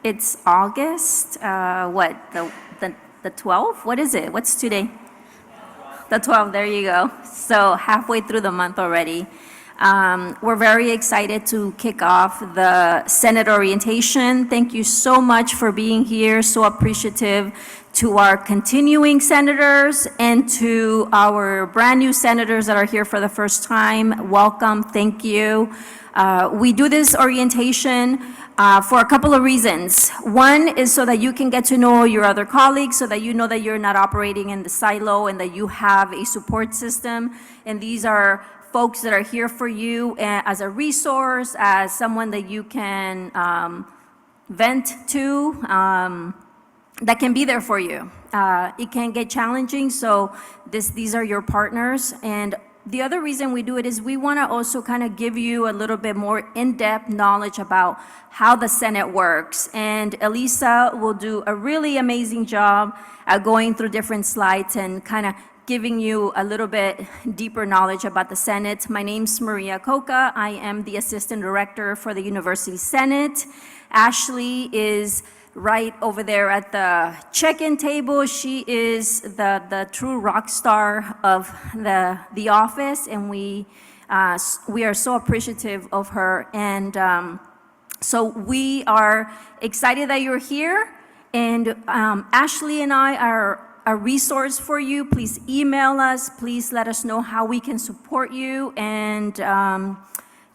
It's August, the 12th? What is it? What's today? The 12th, there you go. So halfway through the month already. We're very excited to kick off the Senate orientation. Thank you so much for being here. So appreciative to our continuing senators and to our brand new senators that are here for the first time. Welcome, thank you. We do this orientation for a couple of reasons. One is so that you can get to know your other colleagues, so that you know that you're not operating in the silo and that you have a support system. And these are folks that are here for you as a resource, as someone that you can vent to, that can be there for you. It can get challenging, so these are your partners. And the other reason we do it is we want to also kind of give you a little bit more in-depth knowledge about how the Senate works. And Elisa will do a really amazing job at going through different slides and kind of giving you a little bit deeper knowledge about the Senate. My name's Maria Coca. I am the Assistant Director for the University Senate. Ashley is right over there at the check-in table. She is the true rock star of the office, and we are so appreciative of her. And so we are excited that you're here. And Ashley and I are a resource for you. Please email us. Please let us know how we can support you and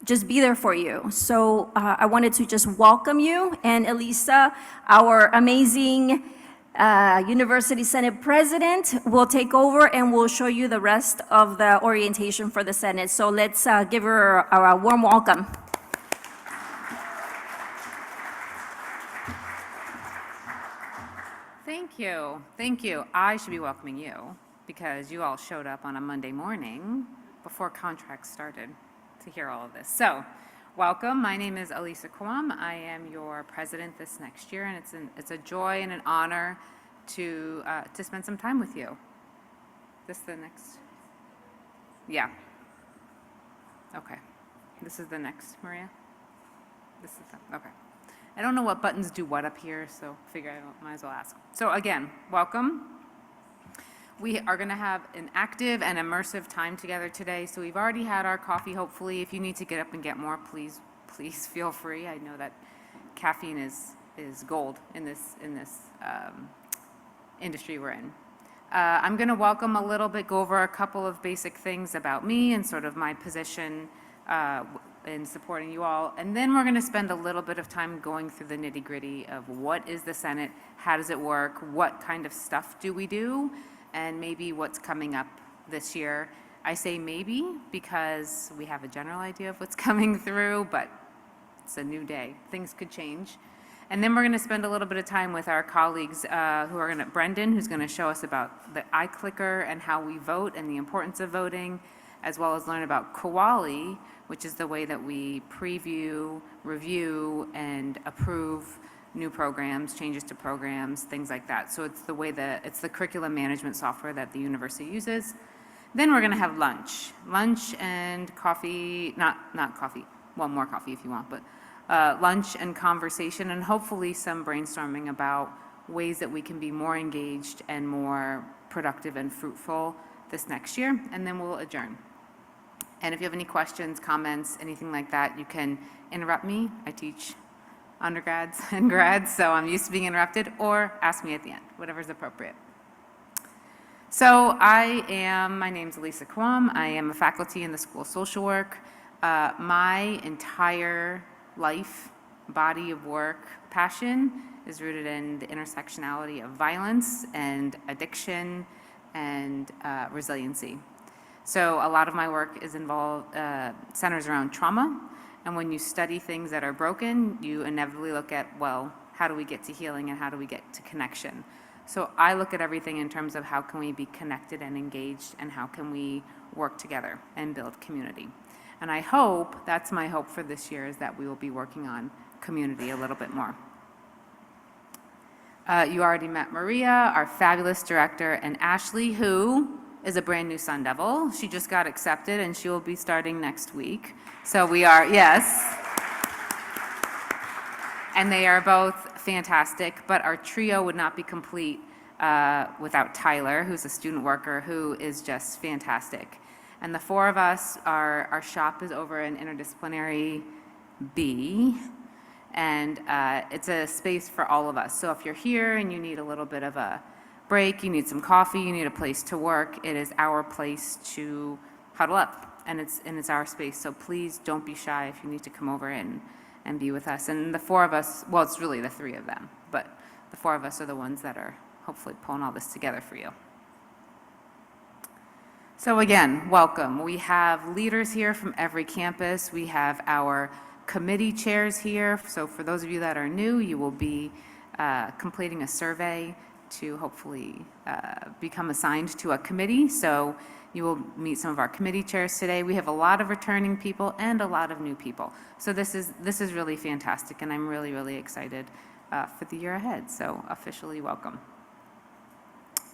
just be there for you. So I wanted to just welcome you. And Elisa, our amazing University Senate President, will take over and will show you the rest of the orientation for the Senate. So let's give her a warm welcome. Thank you. Thank you. I should be welcoming you because you all showed up on a Monday morning before contracts started to hear all of this. So, welcome. My name is Elisa Kwam. I am your president this next year, and it's a joy and an honor to spend some time with you. This the next? Yeah. Okay. This is the next, Maria? This is the, okay. I don't know what buttons do what up here, so figure I might as well ask. So again, welcome. We are going to have an active and immersive time together today. So we've already had our coffee, hopefully. If you need to get up and get more, please feel free. I know that caffeine is gold in this industry we're in. I'm going to welcome a little bit, go over a couple of basic things about me and sort of my position in supporting you all. And then we're going to spend a little bit of time going through the nitty-gritty of what is the Senate, how does it work, what kind of stuff do we do, and maybe what's coming up this year. I say maybe because we have a general idea of what's coming through, but it's a new day. Things could change. And then we're going to spend a little bit of time with our colleagues Brendan, who's going to show us about the iClicker and how we vote and the importance of voting, as well as learn about Kuali, which is the way that we preview, review, and approve new programs, changes to programs, things like that. So it's it's the curriculum management software that the university uses. Then we're going to have lunch and coffee, not coffee, well, more coffee if you want, but lunch and conversation, and hopefully some brainstorming about ways that we can be more engaged and more productive and fruitful this next year, and then we'll adjourn. And if you have any questions, comments, anything like that, you can interrupt me. I teach undergrads and grads, so I'm used to being interrupted, or ask me at the end, whatever's appropriate. So my name's Elisa Kwam. I am a faculty in the School of Social Work. My entire life, body of work, passion is rooted in the intersectionality of violence and addiction and resiliency. So a lot of my work is centers around trauma. And when you study things that are broken, you inevitably look at, well, how do we get to healing and how do we get to connection? So I look at everything in terms of how can we be connected and engaged and how can we work together and build community. And that's my hope for this year, is that we will be working on community a little bit more. You already met Maria, our fabulous director, and Ashley, who is a brand new Sun Devil. She just got accepted and she will be starting next week. So we are, yes. And they are both fantastic, but our trio would not be complete without Tyler, who's a student worker who is just fantastic. And the four of us, our shop is over in Interdisciplinary B, and it's a space for all of us. So if you're here and you need a little bit of a break, you need some coffee, you need a place to work, it is our place to huddle up, and it's our space. So please don't be shy if you need to come over and be with us. And the four of us, well, it's really the three of them, but the four of us are the ones that are hopefully pulling all this together for you. So again, welcome. We have leaders here from every campus. We have our committee chairs here. So for those of you that are new, you will be completing a survey to hopefully become assigned to a committee. So you will meet some of our committee chairs today. We have a lot of returning people and a lot of new people. So this is really fantastic, and I'm really, really excited for the year ahead. So officially welcome.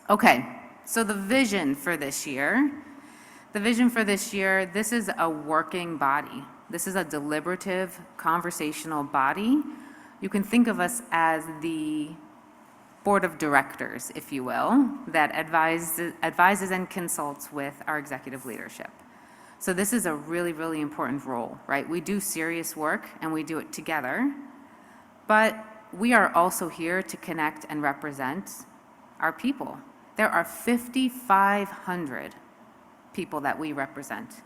Okay, so the vision for this year. This is a working body. This is a deliberative, conversational body. You can think of us as the board of directors, if you will, that advises and consults with our executive leadership. So this is a really, really important role, right? We do serious work and we do it together, but we are also here to connect and represent our people. There are 5,500 people that we represent,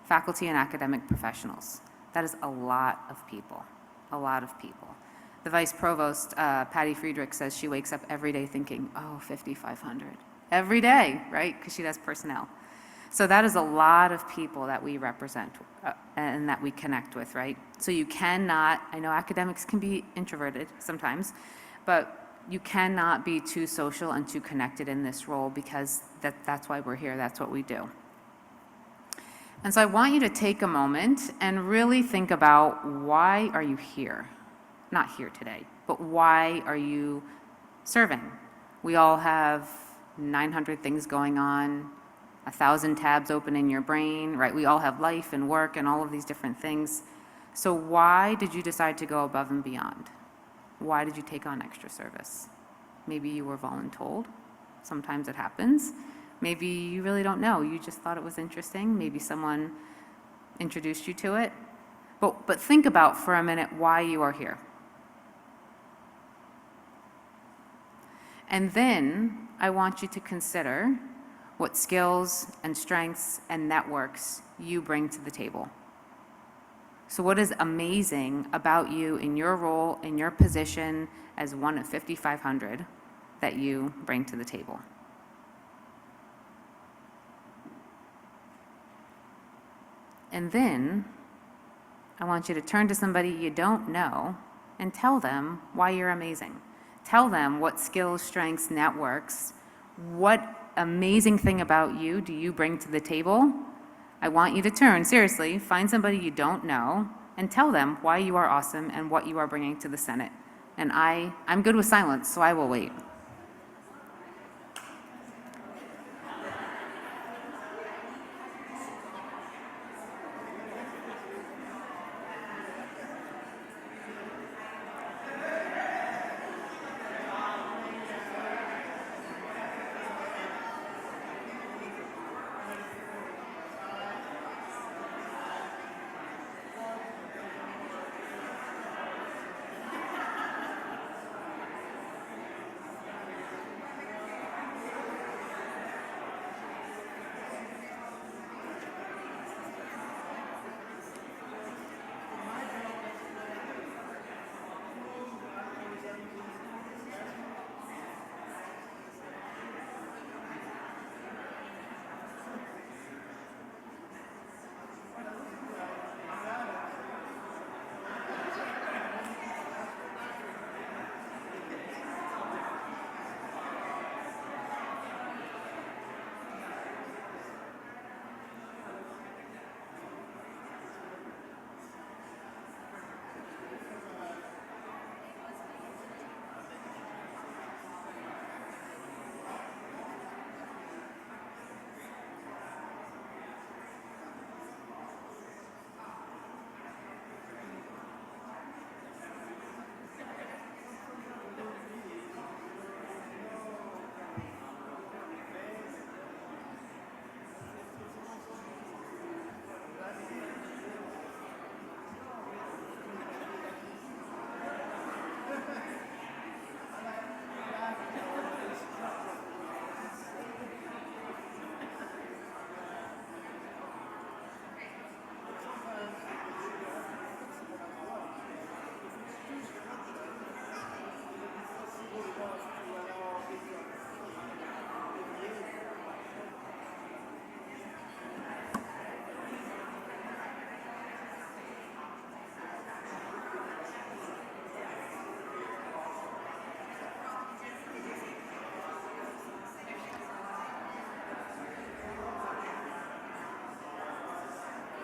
faculty and academic professionals. That is a lot of people, a lot of people. The Vice Provost, Patty Friedrich, says she wakes up every day thinking, oh, 5,500. Every day, right? Because she does personnel. So that is a lot of people that we represent and that we connect with, right? So you cannot, I know academics can be introverted sometimes, but you cannot be too social and too connected in this role, because that's why we're here, that's what we do. And so I want you to take a moment and really think about, why are you here? Not here today, but why are you serving? We all have 900 things going on, 1,000 tabs open in your brain, right? We all have life and work and all of these different things. So why did you decide to go above and beyond? Why did you take on extra service? Maybe you were voluntold. Sometimes it happens. Maybe you really don't know. You just thought it was interesting. Maybe someone introduced you to it. But think about for a minute why you are here. And then I want you to consider what skills and strengths and networks you bring to the table. So what is amazing about you in your role, in your position as one of 5,500 that you bring to the table? And then I want you to turn to somebody you don't know and tell them why you're amazing. Tell them what skills, strengths, networks, what amazing thing about you do you bring to the table. I want you to turn, seriously, find somebody you don't know and tell them why you are awesome and what you are bringing to the Senate. And I'm good with silence, so I will wait.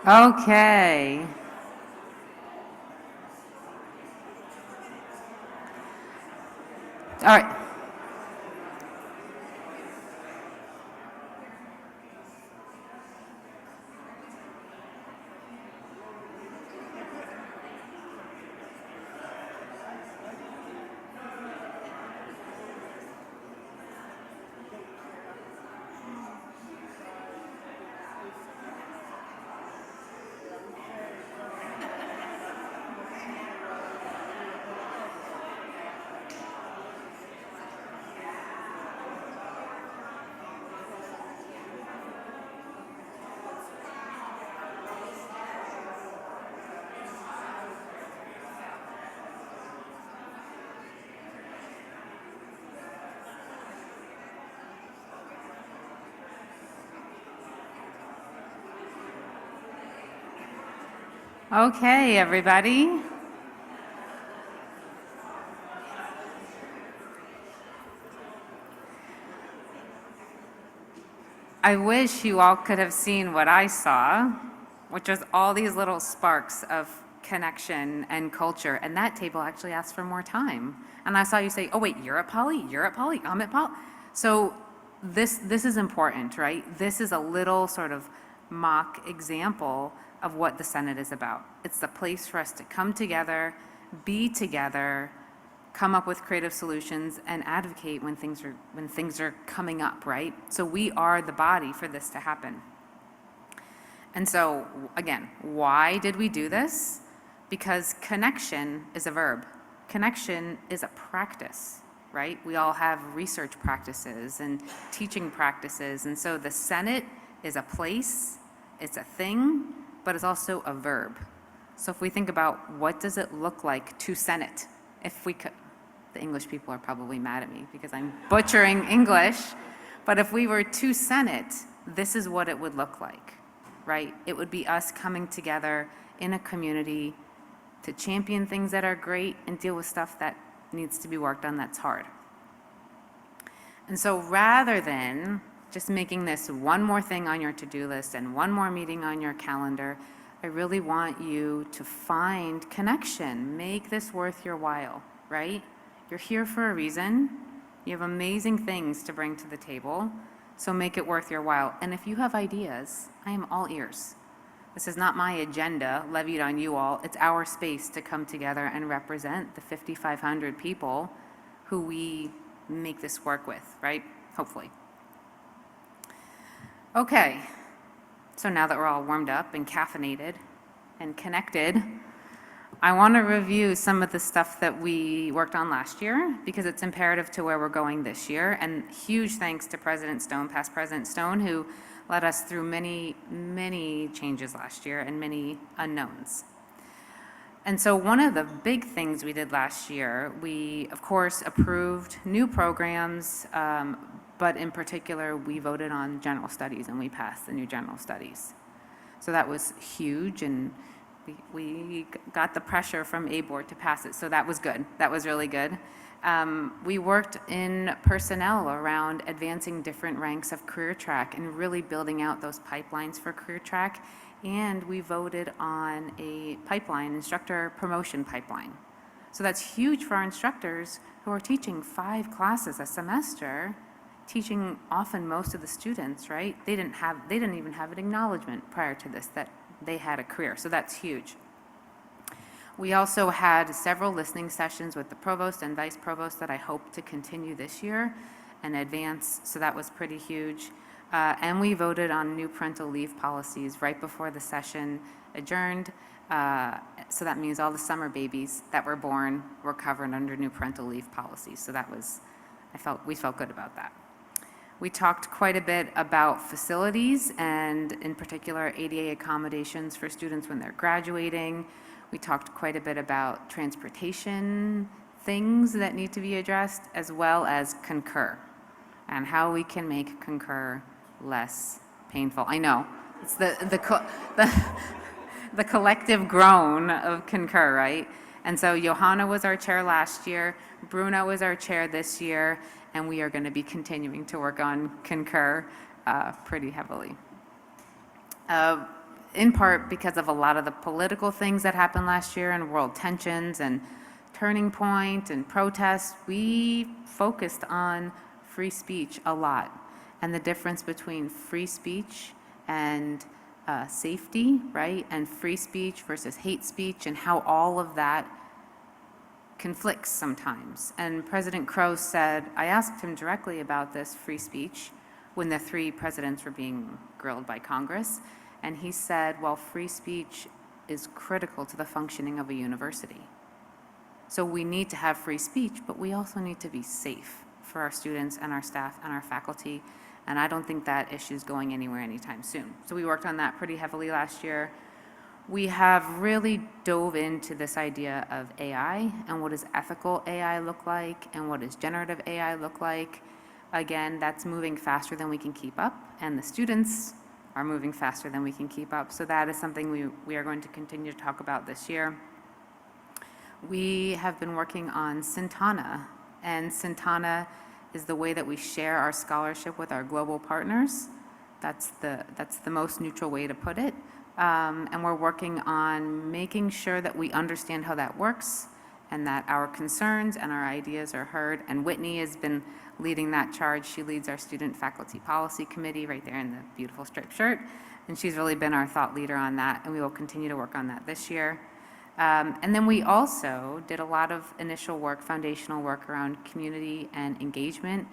Okay. All right. Okay, everybody. I wish you all could have seen what I saw, which was all these little sparks of connection and culture. And that table actually asked for more time. And I saw you say, oh, wait, you're at Poly, you're at Poly, I'm at Poly. So this is important, right? This is a little sort of mock example of what the Senate is about. It's the place for us to come together, be together, come up with creative solutions and advocate when things are coming up, right? So we are the body for this to happen. And so again, why did we do this? Because connection is a verb. Connection is a practice, right? We all have research practices and teaching practices. And so the Senate is a place, it's a thing, but it's also a verb. So if we think about what does it look like to Senate, if we could, the English people are probably mad at me because I'm butchering English, but if we were to Senate, this is what it would look like, right? It would be us coming together in a community to champion things that are great and deal with stuff that needs to be worked on that's hard. And so rather than just making this one more thing on your to-do list and one more meeting on your calendar, I really want you to find connection. Make this worth your while, right? You're here for a reason. You have amazing things to bring to the table, so make it worth your while. And if you have ideas, I am all ears. This is not my agenda levied on you all. It's our space to come together and represent the 5,500 people who we make this work with, right? Hopefully. Okay, so now that we're all warmed up and caffeinated and connected, I want to review some of the stuff that we worked on last year because it's imperative to where we're going this year. And huge thanks to President Stone, past President Stone, who led us through many, many changes last year and many unknowns. And so one of the big things we did last year, we, of course, approved new programs, but in particular, we voted on general studies and we passed the new general studies. So that was huge, and we got the pressure from A-Board to pass it, so that was good. That was really good. We worked in personnel around advancing different ranks of career track and really building out those pipelines for career track. And we voted on a pipeline, instructor promotion pipeline. So that's huge for our instructors who are teaching 5 classes a semester, teaching often most of the students, right? They didn't even have an acknowledgement prior to this that they had a career, so that's huge. We also had several listening sessions with the provost and vice provost that I hope to continue this year and advance, so that was pretty huge. And we voted on new parental leave policies right before the session adjourned. So that means all the summer babies that were born were covered under new parental leave policies. So that was, we felt good about that. We talked quite a bit about facilities and in particular ADA accommodations for students when they're graduating. We talked quite a bit about transportation things that need to be addressed, as well as Concur and how we can make Concur less painful. I know, it's the collective groan of Concur, right? And so Johanna was our chair last year, Bruno is our chair this year, and we are going to be continuing to work on Concur pretty heavily. in part because of a lot of the political things that happened last year and world tensions and Turning Point and protests, we focused on free speech a lot and the difference between free speech and safety, right? And free speech versus hate speech and how all of that conflicts sometimes. And President Crow said, I asked him directly about this free speech when the 3 presidents were being grilled by Congress. And he said, well, free speech is critical to the functioning of a university. So we need to have free speech, but we also need to be safe for our students and our staff and our faculty. And I don't think that issue is going anywhere anytime soon. So we worked on that pretty heavily last year. We have really dove into this idea of AI and what does ethical AI look like and what does generative AI look like. Again, that's moving faster than we can keep up, and the students are moving faster than we can keep up. So that is something we are going to continue to talk about this year. We have been working on Sintana, and Sintana is the way that we share our scholarship with our global partners. That's the most neutral way to put it. And we're working on making sure that we understand how that works and that our concerns and our ideas are heard. And Whitney has been leading that charge. She leads our Student Faculty Policy Committee right there in the beautiful striped shirt. And she's really been our thought leader on that, and we will continue to work on that this year. And then we also did a lot of initial work, foundational work around community and engagement.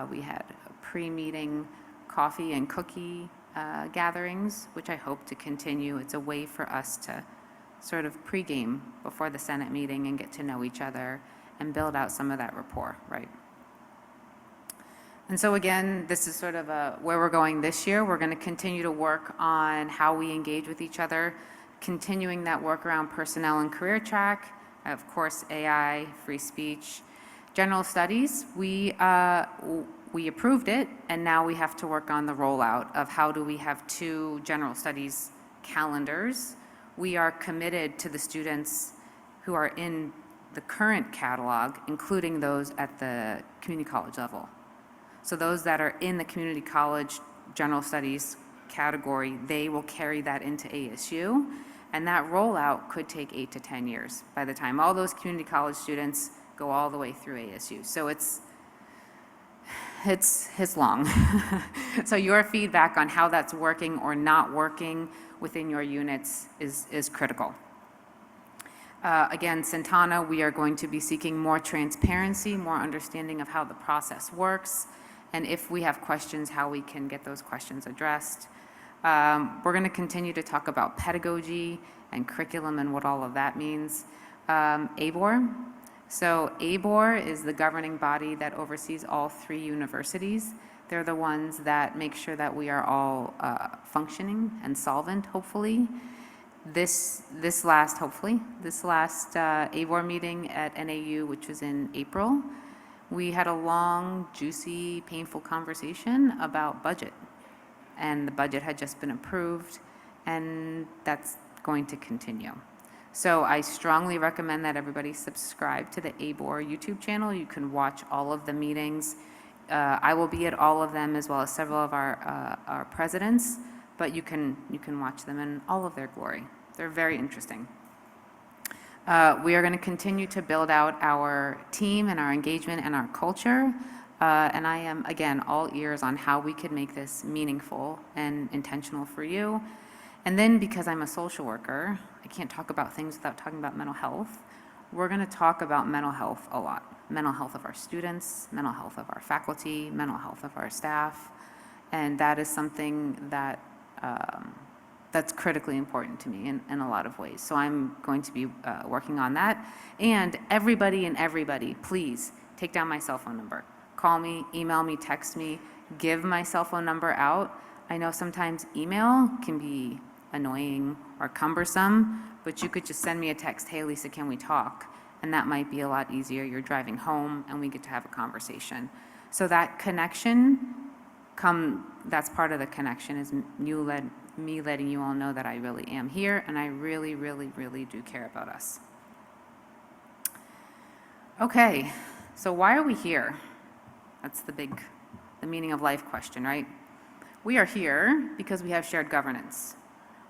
We had pre-meeting coffee and cookie gatherings, which I hope to continue. It's a way for us to sort of pregame before the Senate meeting and get to know each other and build out some of that rapport, right? And so again, this is sort of where we're going this year. We're going to continue to work on how we engage with each other, continuing that work around personnel and career track, of course, AI, free speech, general studies. We approved it, and now we have to work on the rollout of how do we have 2 general studies calendars. We are committed to the students who are in the current catalog, including those at the community college level. So those that are in the community college general studies category, they will carry that into ASU, and that rollout could take 8 to 10 years by the time all those community college students go all the way through ASU. So it's long. So your feedback on how that's working or not working within your units is critical. Again, Sintana, we are going to be seeking more transparency, more understanding of how the process works, and if we have questions, how we can get those questions addressed. We're going to continue to talk about pedagogy and curriculum and what all of that means. ABOR. So ABOR is the governing body that oversees all 3 universities. They're the ones that make sure that we are all functioning and solvent, hopefully. This last ABOR meeting at NAU, which was in April, we had a long, juicy, painful conversation about budget. And the budget had just been approved, and that's going to continue. So I strongly recommend that everybody subscribe to the ABOR YouTube channel. You can watch all of the meetings. I will be at all of them, as well as several of our presidents, but you can watch them in all of their glory. They're very interesting. We are going to continue to build out our team and our engagement and our culture. And I am, again, all ears on how we could make this meaningful and intentional for you. And then, because I'm a social worker, I can't talk about things without talking about mental health. We're going to talk about mental health a lot. Mental health of our students, mental health of our faculty, mental health of our staff. And that is something that that's critically important to me in a lot of ways. So I'm going to be working on that. And everybody, please take down my cell phone number. Call me, email me, text me, give my cell phone number out. I know sometimes email can be annoying or cumbersome, but you could just send me a text, hey Lisa, can we talk? And that might be a lot easier. You're driving home and we get to have a conversation. So that connection, that's part of the connection, is me letting you all know that I really am here and I really, really, really do care about us. Okay, so why are we here? That's the meaning of life question, right? We are here because we have shared governance.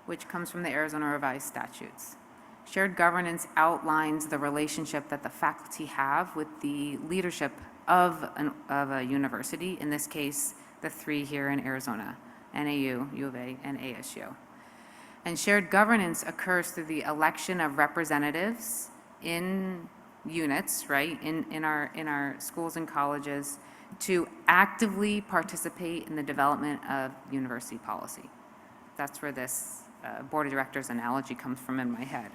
which comes from the Arizona Revised Statutes. Shared governance outlines the relationship that the faculty have with the leadership of a university, in this case, the three here in Arizona, NAU, U of A, and ASU. And shared governance occurs through the election of representatives in units, right, in our schools and colleges to actively participate in the development of university policy. That's where this board of directors analogy comes from in my head.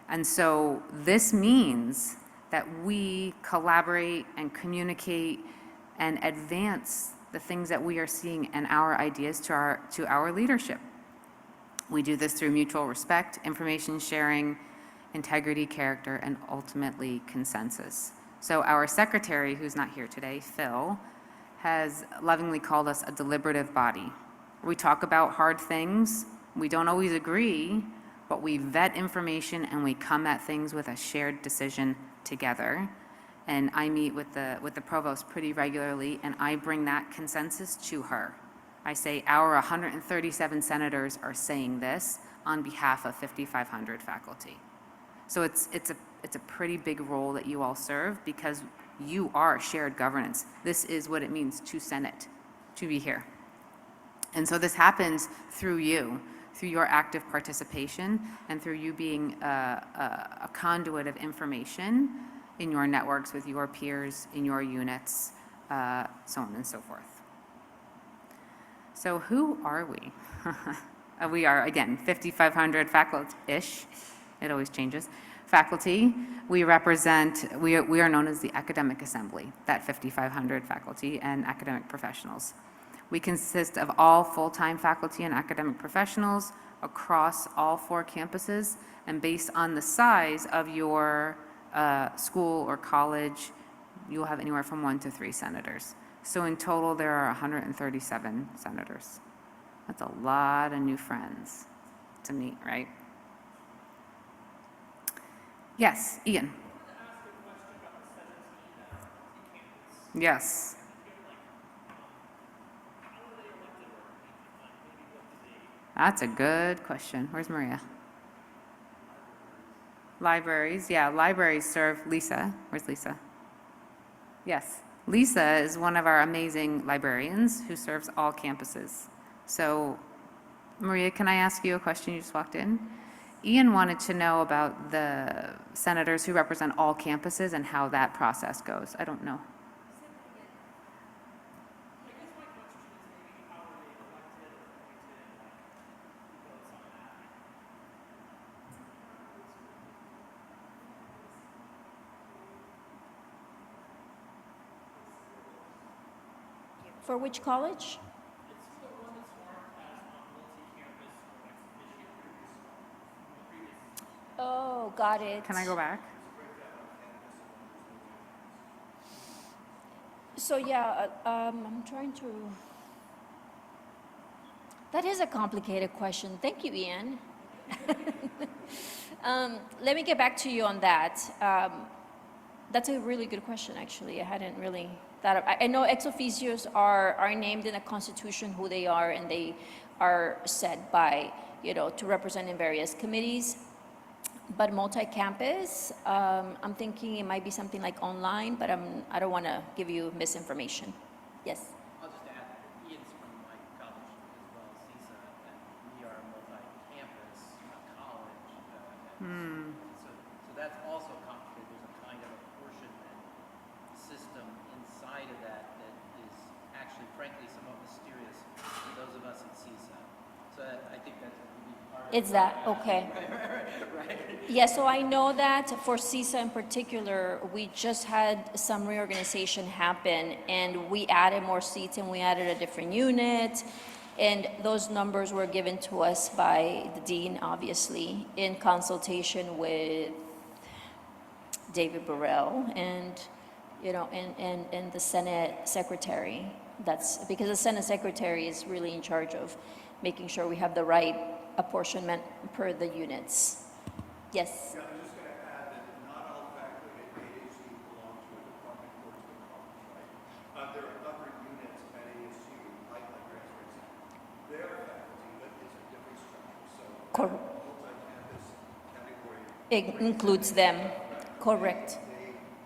And so this means that we collaborate and communicate and advance the things that we are seeing and our ideas to our leadership. We do this through mutual respect, information sharing, integrity, character, and ultimately consensus. So our secretary, who's not here today, Phil, has lovingly called us a deliberative body. We talk about hard things. We don't always agree, but we vet information and we come at things with a shared decision together. And I meet with the provost pretty regularly, and I bring that consensus to her. I say our 137 senators are saying this on behalf of 5,500 faculty. So it's a pretty big role that you all serve because you are shared governance. This is what it means to Senate, to be here. And so this happens through you, through your active participation, and through you being a conduit of information in your networks with your peers, in your units, so on and so forth. So who are we? We are, again, 5,500 faculty-ish. It always changes. Faculty, we are known as the Academic Assembly, that 5,500 faculty and academic professionals. We consist of all full-time faculty and academic professionals across all 4 campuses, and based on the size of your school or college, you'll have anywhere from 1 to 3 senators. So in total, there are 137 senators. That's a lot of new friends to meet, right? Yes, Ian. Yes. That's a good question. Where's Maria? Libraries, yeah, libraries serve Lisa. Where's Lisa? Yes. Lisa is one of our amazing librarians who serves all campuses. So, Maria, can I ask you a question? You just walked in. Ian wanted to know about the senators who represent all campuses and how that process goes. I don't know. For which college? Oh, got it. Can I go back? So yeah, I'm trying to. That is a complicated question. Thank you, Ian. Let me get back to you on that. That's a really good question, actually. I hadn't really thought of. I know ex officios are named in the Constitution who they are, and they are set by, to represent in various committees. But multi-campus, I'm thinking it might be something like online, but I don't want to give you misinformation. Yes? I'll just add, Ian's from my college as well as CISA, and we are a multi-campus college. So that's also complicated. There's a kind of apportionment system inside of that is actually, frankly, somewhat mysterious to those of us at CISA. So I think that's a unique part of it. It's that, okay. Right. Yeah, so I know that for CISA in particular, we just had some reorganization happen, and we added more seats and we added a different unit, and those numbers were given to us by the dean, obviously, in consultation with David Burrell and, and the Senate secretary. That's because the Senate secretary is really in charge of making sure we have the right apportionment per the units. Yes. Yeah, I'm just going to add that not all faculty at ASU belong to a department or to a college, right? There are other units at ASU, like librarians, for example. They're faculty, but it's a different structure. So Cor- multi-campus category, It includes them, correct.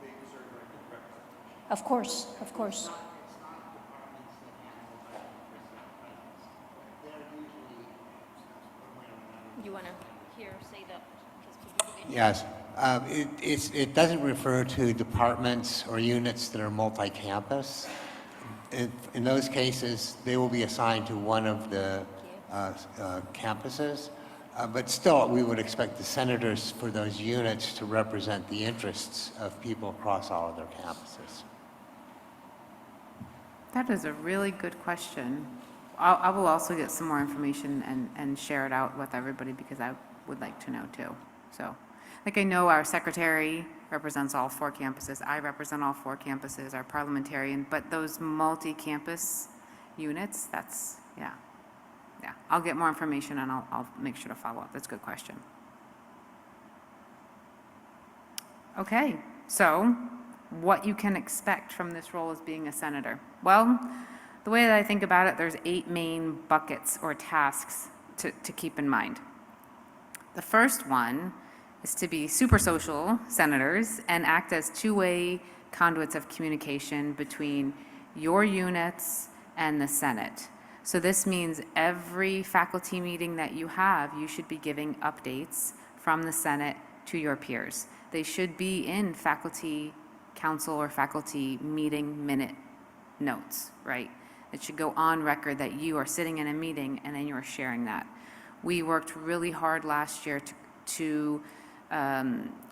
they deserve representation. Of course, of course. You want to hear, say that? Yes. It doesn't refer to departments or units that are multi-campus. In those cases, they will be assigned to one of the campuses. But still, we would expect the senators for those units to represent the interests of people across all of their campuses. That is a really good question. I will also get some more information and share it out with everybody because I would like to know too. So, like I know our secretary represents all 4 campuses, I represent all 4 campuses, our parliamentarian, but those multi-campus units, that's, yeah. Yeah, I'll get more information and I'll make sure to follow up. That's a good question. Okay, so what you can expect from this role as being a senator. Well, the way that I think about it, there's 8 main buckets or tasks to keep in mind. The first one is to be super social senators and act as two-way conduits of communication between your units and the Senate. So this means every faculty meeting that you have, you should be giving updates from the Senate to your peers. They should be in faculty council or faculty meeting minute notes, right? It should go on record that you are sitting in a meeting and then you're sharing that. We worked really hard last year to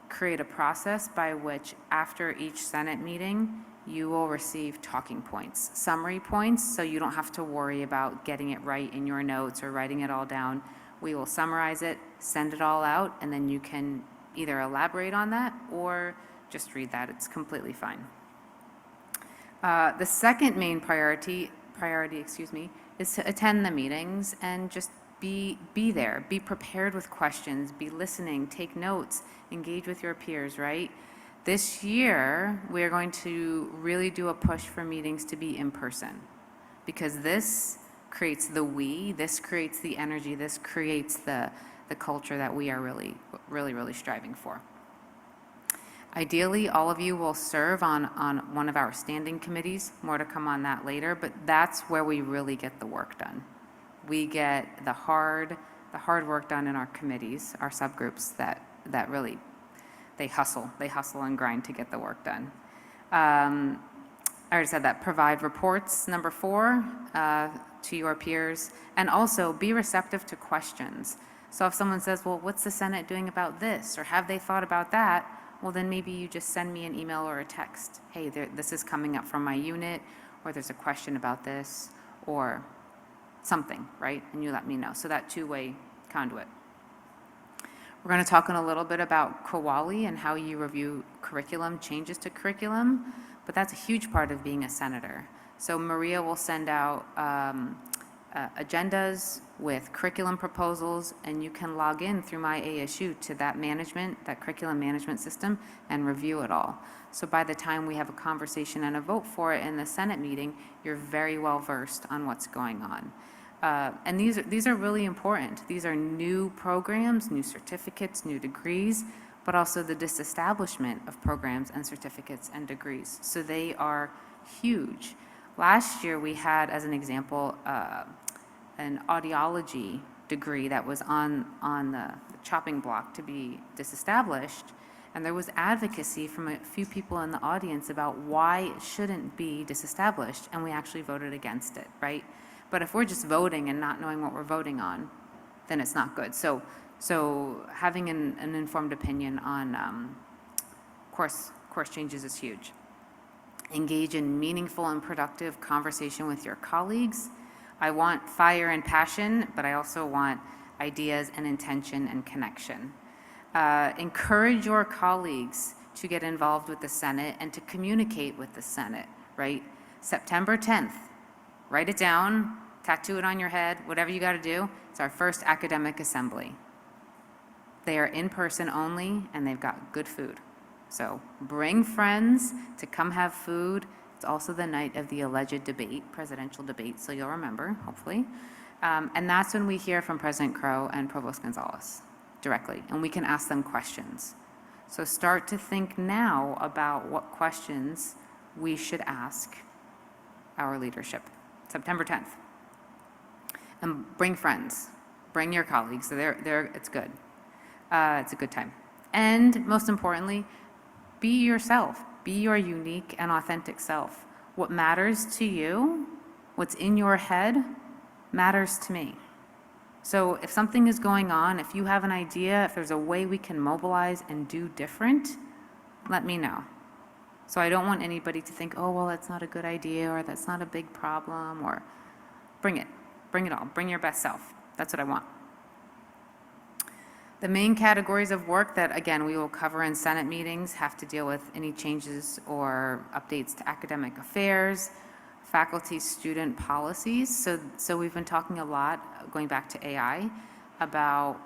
create a process by which after each Senate meeting, you will receive talking points, summary points, so you don't have to worry about getting it right in your notes or writing it all down. We will summarize it, send it all out, and then you can either elaborate on that or just read that. It's completely fine. The second main priority, is to attend the meetings and just be there. Be prepared with questions, be listening, take notes, engage with your peers, right? This year, we're going to really do a push for meetings to be in person because this creates the we, this creates the energy, this creates the culture that we are really striving for. Ideally, all of you will serve on one of our standing committees. More to come on that later, but that's where we really get the work done. We get the hard work done in our committees, our subgroups that really, they hustle and grind to get the work done. I already said that. Provide reports, number 4, to your peers, and also be receptive to questions. So if someone says, well, what's the Senate doing about this? Or have they thought about that? Well, then maybe you just send me an email or a text. Hey, this is coming up from my unit, or there's a question about this, or something, right? And you let me know. So that two-way conduit. We're going to talk in a little bit about COALI and how you review curriculum, changes to curriculum, but that's a huge part of being a senator. So Maria will send out agendas with curriculum proposals, and you can log in through My ASU to that curriculum management system, and review it all. So by the time we have a conversation and a vote for it in the Senate meeting, you're very well versed on what's going on. And these are really important. These are new programs, new certificates, new degrees, but also the disestablishment of programs and certificates and degrees. So they are huge. Last year we had, as an example, an audiology degree that was on the chopping block to be disestablished, and there was advocacy from a few people in the audience about why it shouldn't be disestablished, and we actually voted against it, right? But if we're just voting and not knowing what we're voting on, then it's not good. So having an informed opinion on course changes is huge. Engage in meaningful and productive conversation with your colleagues. I want fire and passion, but I also want ideas and intention and connection. Encourage your colleagues to get involved with the Senate and to communicate with the Senate, right? September 10th, write it down, tattoo it on your head, whatever you got to do. It's our first academic assembly. They are in person only, and they've got good food. So bring friends to come have food. It's also the night of the alleged debate, presidential debate, so you'll remember, hopefully. And that's when we hear from President Crow and Provost Gonzalez directly, and we can ask them questions. So start to think now about what questions we should ask our leadership. September 10th. And bring friends, bring your colleagues. It's good. It's a good time. And most importantly, be yourself. Be your unique and authentic self. What matters to you, what's in your head, matters to me. So if something is going on, if you have an idea, if there's a way we can mobilize and do different, let me know. So I don't want anybody to think, oh, well, that's not a good idea, or that's not a big problem, or bring it all, bring your best self. That's what I want. The main categories of work that, again, we will cover in Senate meetings have to deal with any changes or updates to academic affairs, faculty student policies. So we've been talking a lot, going back to AI, about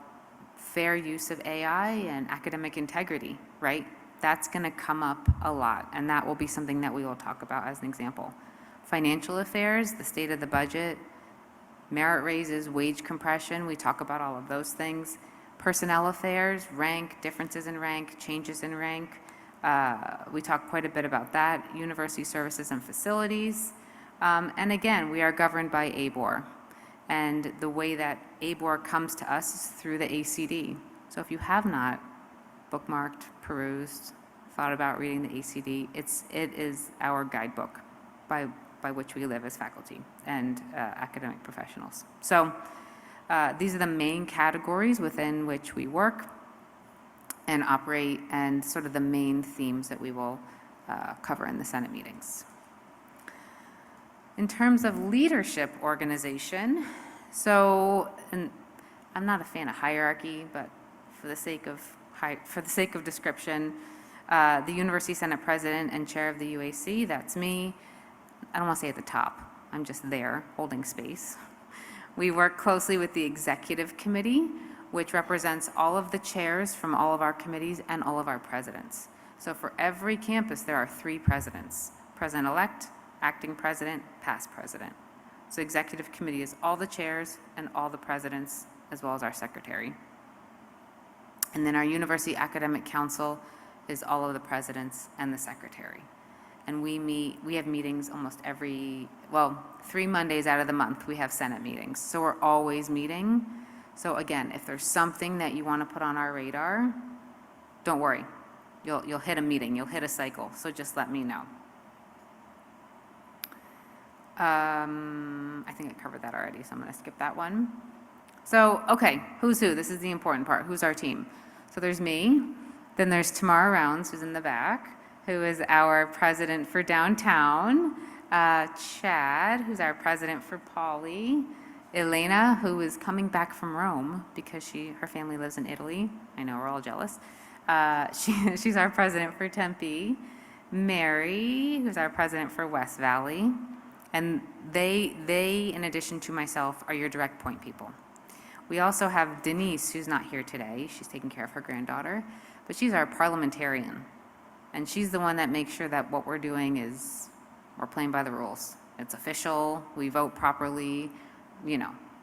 fair use of AI and academic integrity, right? That's going to come up a lot, and that will be something that we will talk about as an example. Financial affairs, the state of the budget, merit raises, wage compression, we talk about all of those things. Personnel affairs, rank, differences in rank, changes in rank. We talk quite a bit about that. University services and facilities. And again, we are governed by ABOR. And the way that ABOR comes to us is through the ACD. So if you have not bookmarked, perused, thought about reading the ACD, it is our guidebook by which we live as faculty and academic professionals. So these are the main categories within which we work and operate, and sort of the main themes that we will cover in the Senate meetings. In terms of leadership organization, and I'm not a fan of hierarchy, but for the sake of description, the University Senate President and Chair of the UAC, that's me. I don't want to say at the top, I'm just there holding space. We work closely with the Executive Committee, which represents all of the chairs from all of our committees and all of our presidents. So for every campus, there are 3 presidents: President-elect, acting president, past president. So Executive Committee is all the chairs and all the presidents, as well as our secretary. And then our University Academic Council is all of the presidents and the secretary. And we have meetings almost 3 Mondays out of the month, we have Senate meetings. So we're always meeting. So again, if there's something that you want to put on our radar, don't worry. You'll hit a meeting, you'll hit a cycle. So just let me know. I think I covered that already, so I'm going to skip that one. So, okay, who's who? This is the important part. Who's our team? So there's me. Then there's Tamara Rounds, who's in the back, who is our president for downtown. Chad, who's our president for Poly. Elena, who is coming back from Rome because her family lives in Italy. I know, we're all jealous. She's our president for Tempe. Mary, who's our president for West Valley. And they, in addition to myself, are your direct point people. We also have Denise, who's not here today. She's taking care of her granddaughter, but she's our parliamentarian. And she's the one that makes sure that what we're doing is, we're playing by the rules. It's official, we vote properly,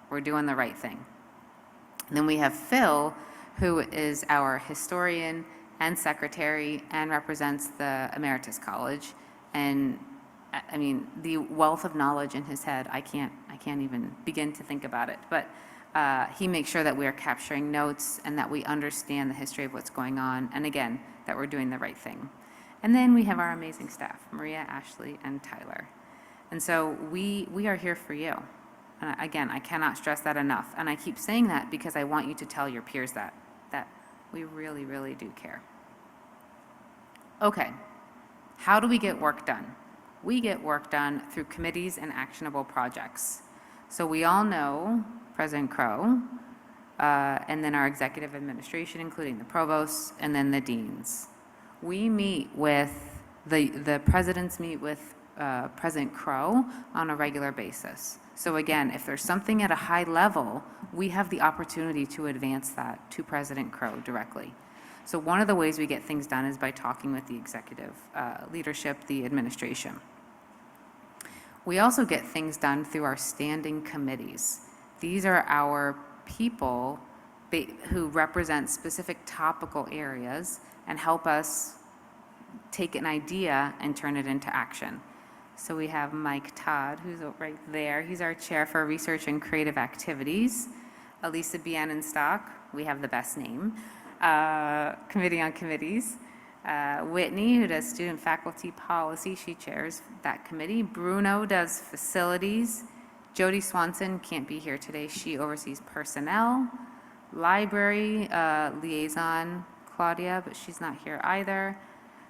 we're doing the right thing. And then we have Phil, who is our historian and secretary and represents the Emeritus College. And I mean, the wealth of knowledge in his head, I can't even begin to think about it. But he makes sure that we are capturing notes and that we understand the history of what's going on. And again, that we're doing the right thing. And then we have our amazing staff, Maria, Ashley, and Tyler. And so we are here for you. And again, I cannot stress that enough. And I keep saying that because I want you to tell your peers that we really, really do care. Okay, how do we get work done? We get work done through committees and actionable projects. So we all know President Crow, and then our executive administration, including the provosts, and then the deans. We meet with, the presidents meet with President Crow on a regular basis. So again, if there's something at a high level, we have the opportunity to advance that to President Crow directly. So one of the ways we get things done is by talking with the executive leadership, the administration. We also get things done through our standing committees. These are our people who represent specific topical areas and help us take an idea and turn it into action. So we have Mike Todd, who's right there. He's our chair for research and creative activities. Elisa Bienenstock, we have the best name, Committee on Committees. Whitney, who does student faculty policy, she chairs that committee. Bruno does facilities. Jody Swanson can't be here today. She oversees personnel. Library liaison, Claudia, but she's not here either.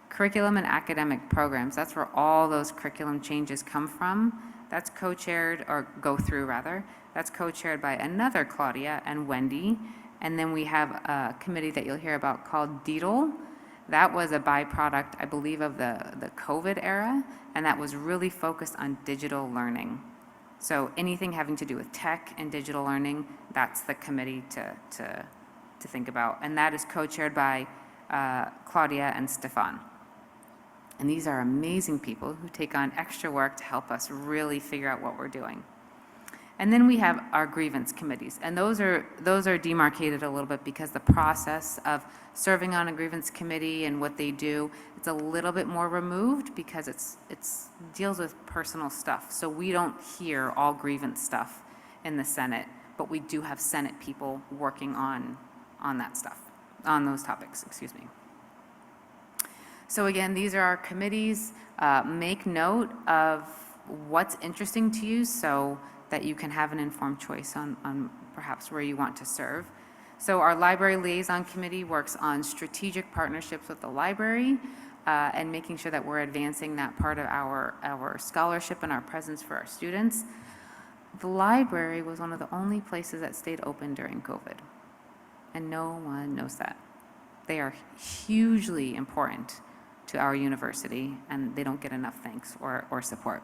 Curriculum and academic programs, that's where all those curriculum changes come from. That's co-chaired, or go through rather. That's co-chaired by another Claudia and Wendy. And then we have a committee that you'll hear about called DEEDLE. That was a byproduct, I believe, of the COVID era, and that was really focused on digital learning. So anything having to do with tech and digital learning, that's the committee to think about. And that is co-chaired by Claudia and Stefan. And these are amazing people who take on extra work to help us really figure out what we're doing. And then we have our grievance committees, and those are demarcated a little bit because the process of serving on a grievance committee and what they do, it's a little bit more removed because it's deals with personal stuff. So we don't hear all grievance stuff in the Senate, but we do have Senate people working on that stuff, on those topics, excuse me. So again, these are our committees. Make note of what's interesting to you so that you can have an informed choice on perhaps where you want to serve. So our Library Liaison Committee works on strategic partnerships with the library and making sure that we're advancing that part of our scholarship and our presence for our students. The library was one of the only places that stayed open during COVID, and no one knows that. They are hugely important to our university, and they don't get enough thanks or support.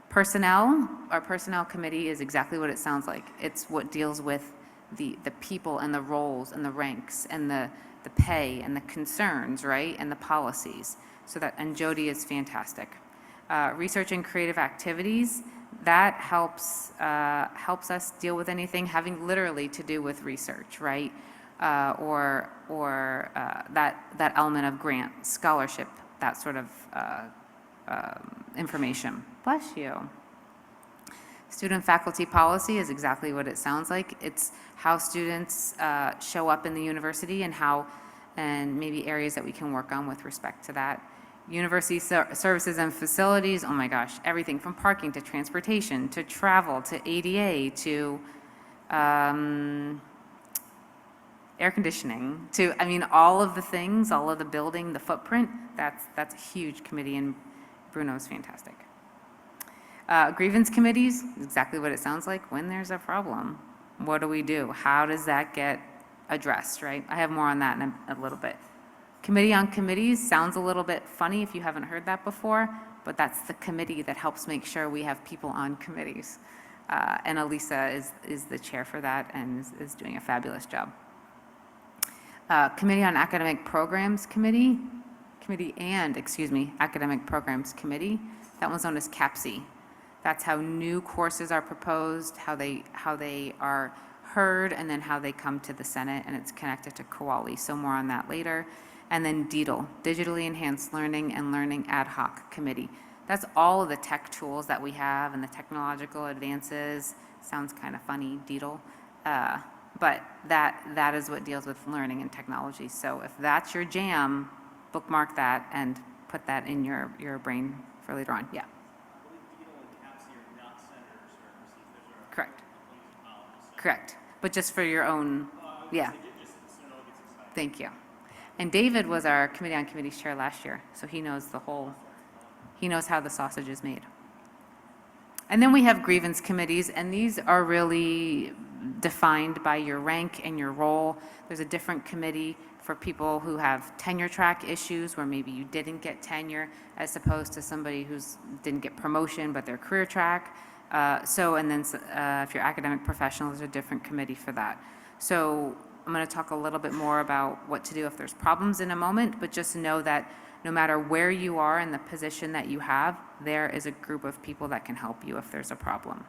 Personnel, our personnel committee is exactly what it sounds like. It's what deals with the people and the roles and the ranks and the pay and the concerns, right? And the policies. And Jody is fantastic. Research and creative activities, that helps us deal with anything having literally to do with research, right? Or that element of grant, scholarship, that sort of information. Bless you. Student faculty policy is exactly what it sounds like. It's how students show up in the university and maybe areas that we can work on with respect to that. University services and facilities, oh my gosh, everything from parking to transportation to travel to ADA to air conditioning to, all of the things, all of the building, the footprint, that's a huge committee, and Bruno's fantastic. Grievance committees, exactly what it sounds like. When there's a problem, what do we do? How does that get addressed, right? I have more on that in a little bit. Committee on committees sounds a little bit funny if you haven't heard that before, but that's the committee that helps make sure we have people on committees. And Elisa is the chair for that and is doing a fabulous job. Committee on Academic Programs Academic Programs Committee. That one's known as CAPSI. That's how new courses are proposed, how they are heard, and then how they come to the Senate, and it's connected to COALI, so more on that later. And then DEEDLE, Digitally Enhanced Learning and Learning Ad Hoc Committee. That's all of the tech tools that we have and the technological advances. Sounds kind of funny, DEEDLE. But that is what deals with learning and technology. So if that's your jam, bookmark that and put that in your brain for later on. Yeah. Correct. Correct. But just for your own, yeah. Thank you. And David was our Committee on Committees chair last year, so he knows he knows how the sausage is made. And then we have grievance committees, and these are really defined by your rank and your role. There's a different committee for people who have tenure track issues where maybe you didn't get tenure as opposed to somebody who's didn't get promotion but their career track. If you're academic professional, there's a different committee for that. So I'm going to talk a little bit more about what to do if there's problems in a moment, but just know that no matter where you are in the position that you have, there is a group of people that can help you if there's a problem.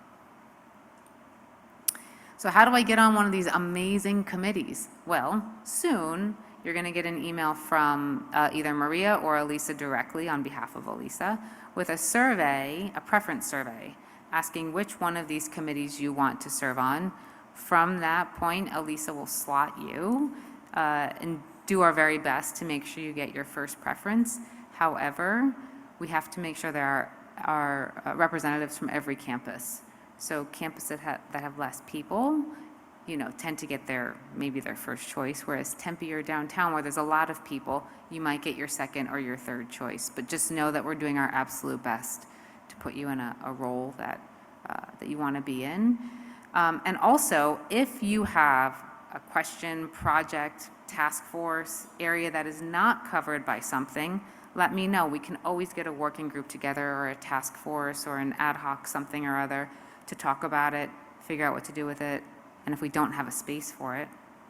So how do I get on one of these amazing committees? Well, soon, you're going to get an email from either Maria or Elisa directly on behalf of Elisa with a survey, a preference survey, asking which one of these committees you want to serve on. From that point, Elisa will slot you and do our very best to make sure you get your first preference. However, we have to make sure there are representatives from every campus. So campuses that have less people, tend to get maybe their first choice, whereas Tempe or downtown, where there's a lot of people, you might get your second or your third choice. But just know that we're doing our absolute best to put you in a role that you want to be in. And also, if you have a question, project, task force, area that is not covered by something, let me know. We can always get a working group together or a task force or an ad hoc something or other to talk about it, figure out what to do with it. And if we don't have a space for it,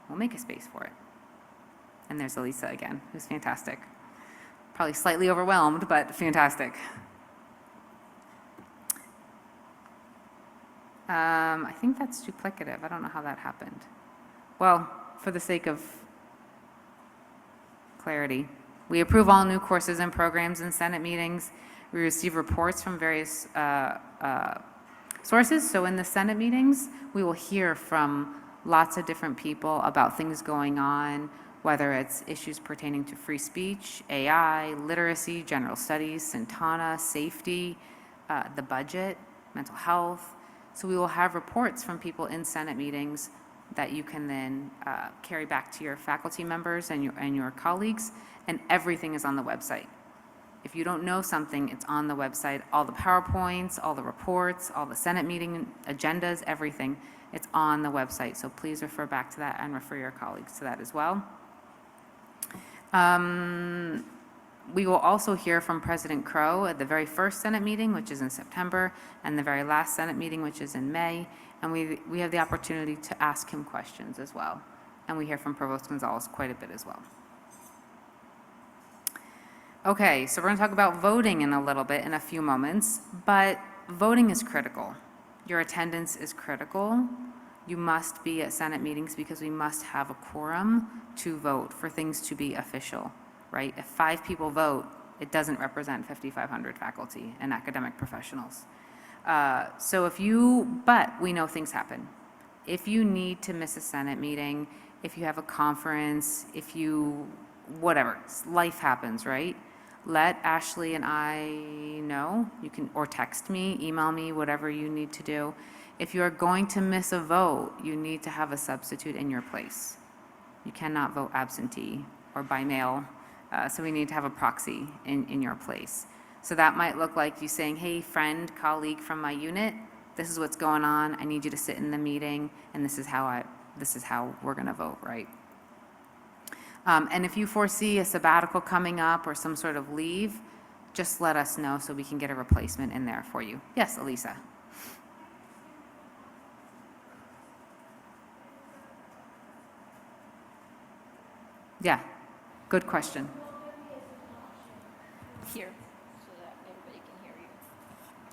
we'll make a space for it. And there's Elisa again, who's fantastic. Probably slightly overwhelmed, but fantastic. I think that's duplicative. I don't know how that happened. Well, for the sake of clarity, we approve all new courses and programs in Senate meetings. We receive reports from various sources. So in the Senate meetings, we will hear from lots of different people about things going on, whether it's issues pertaining to free speech, AI, literacy, general studies, Santana, safety, the budget, mental health. So we will have reports from people in Senate meetings that you can then carry back to your faculty members and your colleagues, and everything is on the website. If you don't know something, it's on the website. All the PowerPoints, all the reports, all the Senate meeting agendas, everything, it's on the website. So please refer back to that and refer your colleagues to that as well. We will also hear from President Crow at the very first Senate meeting, which is in September, and the very last Senate meeting, which is in May. And we have the opportunity to ask him questions as well. And we hear from Provost Gonzalez quite a bit as well. Okay, so we're going to talk about voting in a little bit in a few moments, but voting is critical. Your attendance is critical. You must be at Senate meetings because we must have a quorum to vote for things to be official, right? If 5 people vote, it doesn't represent 5,500 faculty and academic professionals. But we know things happen. If you need to miss a Senate meeting, if you have a conference, whatever, life happens, right? Let Ashley and I know. You can, or text me, email me, whatever you need to do. If you are going to miss a vote, you need to have a substitute in your place. You cannot vote absentee or by mail, so we need to have a proxy in your place. So that might look like you saying, hey, friend, colleague from my unit, this is what's going on. I need you to sit in the meeting, and this is how we're going to vote, right? And if you foresee a sabbatical coming up or some sort of leave, just let us know so we can get a replacement in there for you. Yes, Elisa. Yeah, good question. Here, so that everybody can hear you.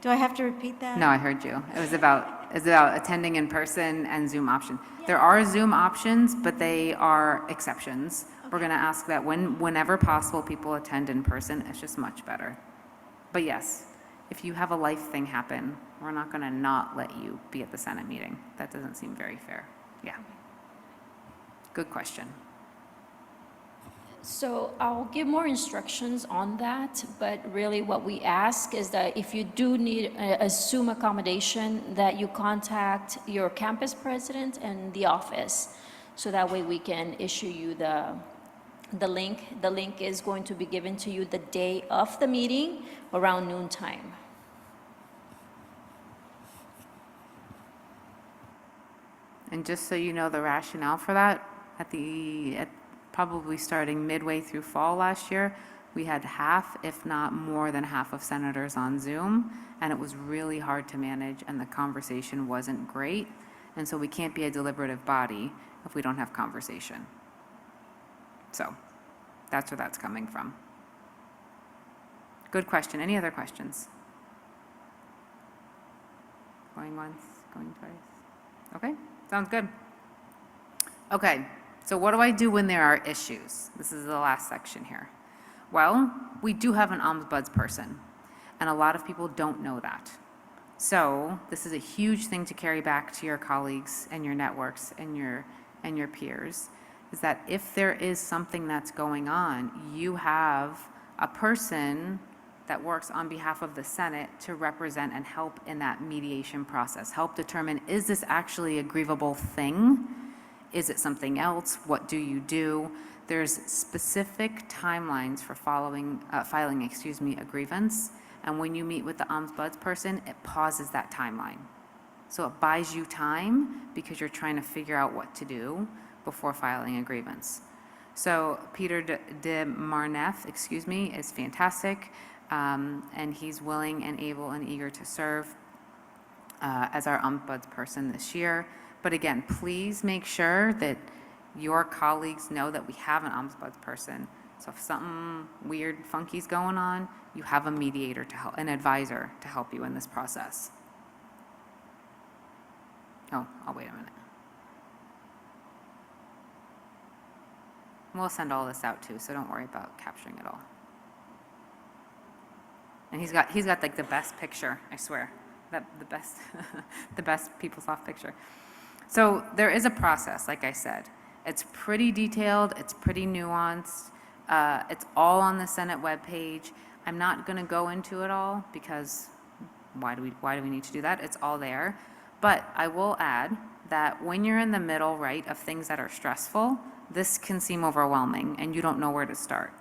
Do I have to repeat that? No, I heard you. It was about attending in person and Zoom option. There are Zoom options, but they are exceptions. We're going to ask that whenever possible, people attend in person. It's just much better. But yes, if you have a life thing happen, we're not going to not let you be at the Senate meeting. That doesn't seem very fair. Yeah. Good question. So I'll give more instructions on that, but really what we ask is that if you do need a Zoom accommodation, that you contact your campus president and the office, so that way we can issue you the link. The link is going to be given to you the day of the meeting around noontime. And just so you know the rationale for that, probably starting midway through fall last year, we had half, if not more than half of senators on Zoom, and it was really hard to manage, and the conversation wasn't great. And so we can't be a deliberative body if we don't have conversation. So that's where that's coming from. Good question. Any other questions? Going once, going twice. Okay, Sounds good. Okay, so what do I do when there are issues? This is the last section here. Well, we do have an ombuds person, and a lot of people don't know that. So this is a huge thing to carry back to your colleagues and your networks and your peers, is that if there is something that's going on, you have a person that works on behalf of the Senate to represent and help in that mediation process, help determine, is this actually a grievable thing? Is it something else? What do you do? There's specific timelines for filing a grievance. And when you meet with the ombuds person, it pauses that timeline. So it buys you time because you're trying to figure out what to do before filing a grievance. So Peter de Marnef, is fantastic. And he's willing and able and eager to serve as our ombuds person this year. But again, please make sure that your colleagues know that we have an ombuds person. So if something weird, funky's going on, you have a mediator to help, an advisor to help you in this process. Oh, I'll wait a minute. We'll send all this out too, so don't worry about capturing it all. And he's got like the best picture, I swear, the best, the best PeopleSoft picture. So there is a process, like I said. It's pretty detailed, it's pretty nuanced. It's all on the Senate webpage. I'm not going to go into it all because why do we need to do that? It's all there. But I will add that when you're in the middle, right, of things that are stressful, this can seem overwhelming and you don't know where to start.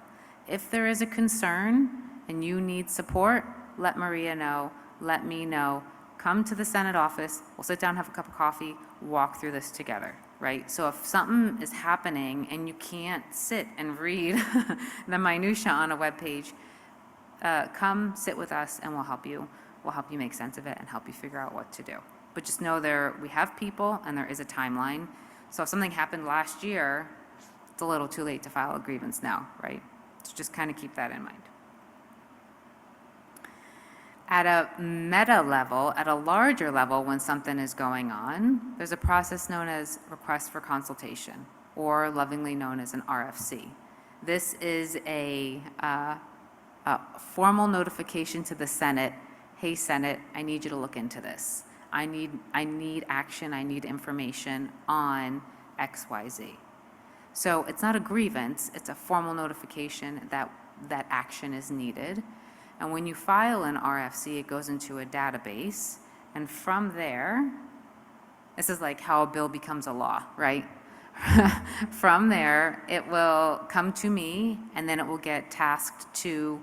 If there is a concern and you need support, let Maria know, let me know. Come to the Senate office, we'll sit down, have a cup of coffee, walk through this together, right? So if something is happening and you can't sit and read the minutia on a web page, come sit with us and we'll help you. We'll help you make sense of it and help you figure out what to do. But just know we have people and there is a timeline. So if something happened last year, it's a little too late to file a grievance now, right? So just kind of keep that in mind. At a meta level, at a larger level, when something is going on, there's a process known as request for consultation, or lovingly known as an RFC. This is a formal notification to the Senate. Hey, Senate, I need you to look into this. I need action, I need information on XYZ. So it's not a grievance, it's a formal notification that action is needed. And when you file an RFC, it goes into a database. And from there, this is like how a bill becomes a law, right? From there, it will come to me, and then it will get tasked to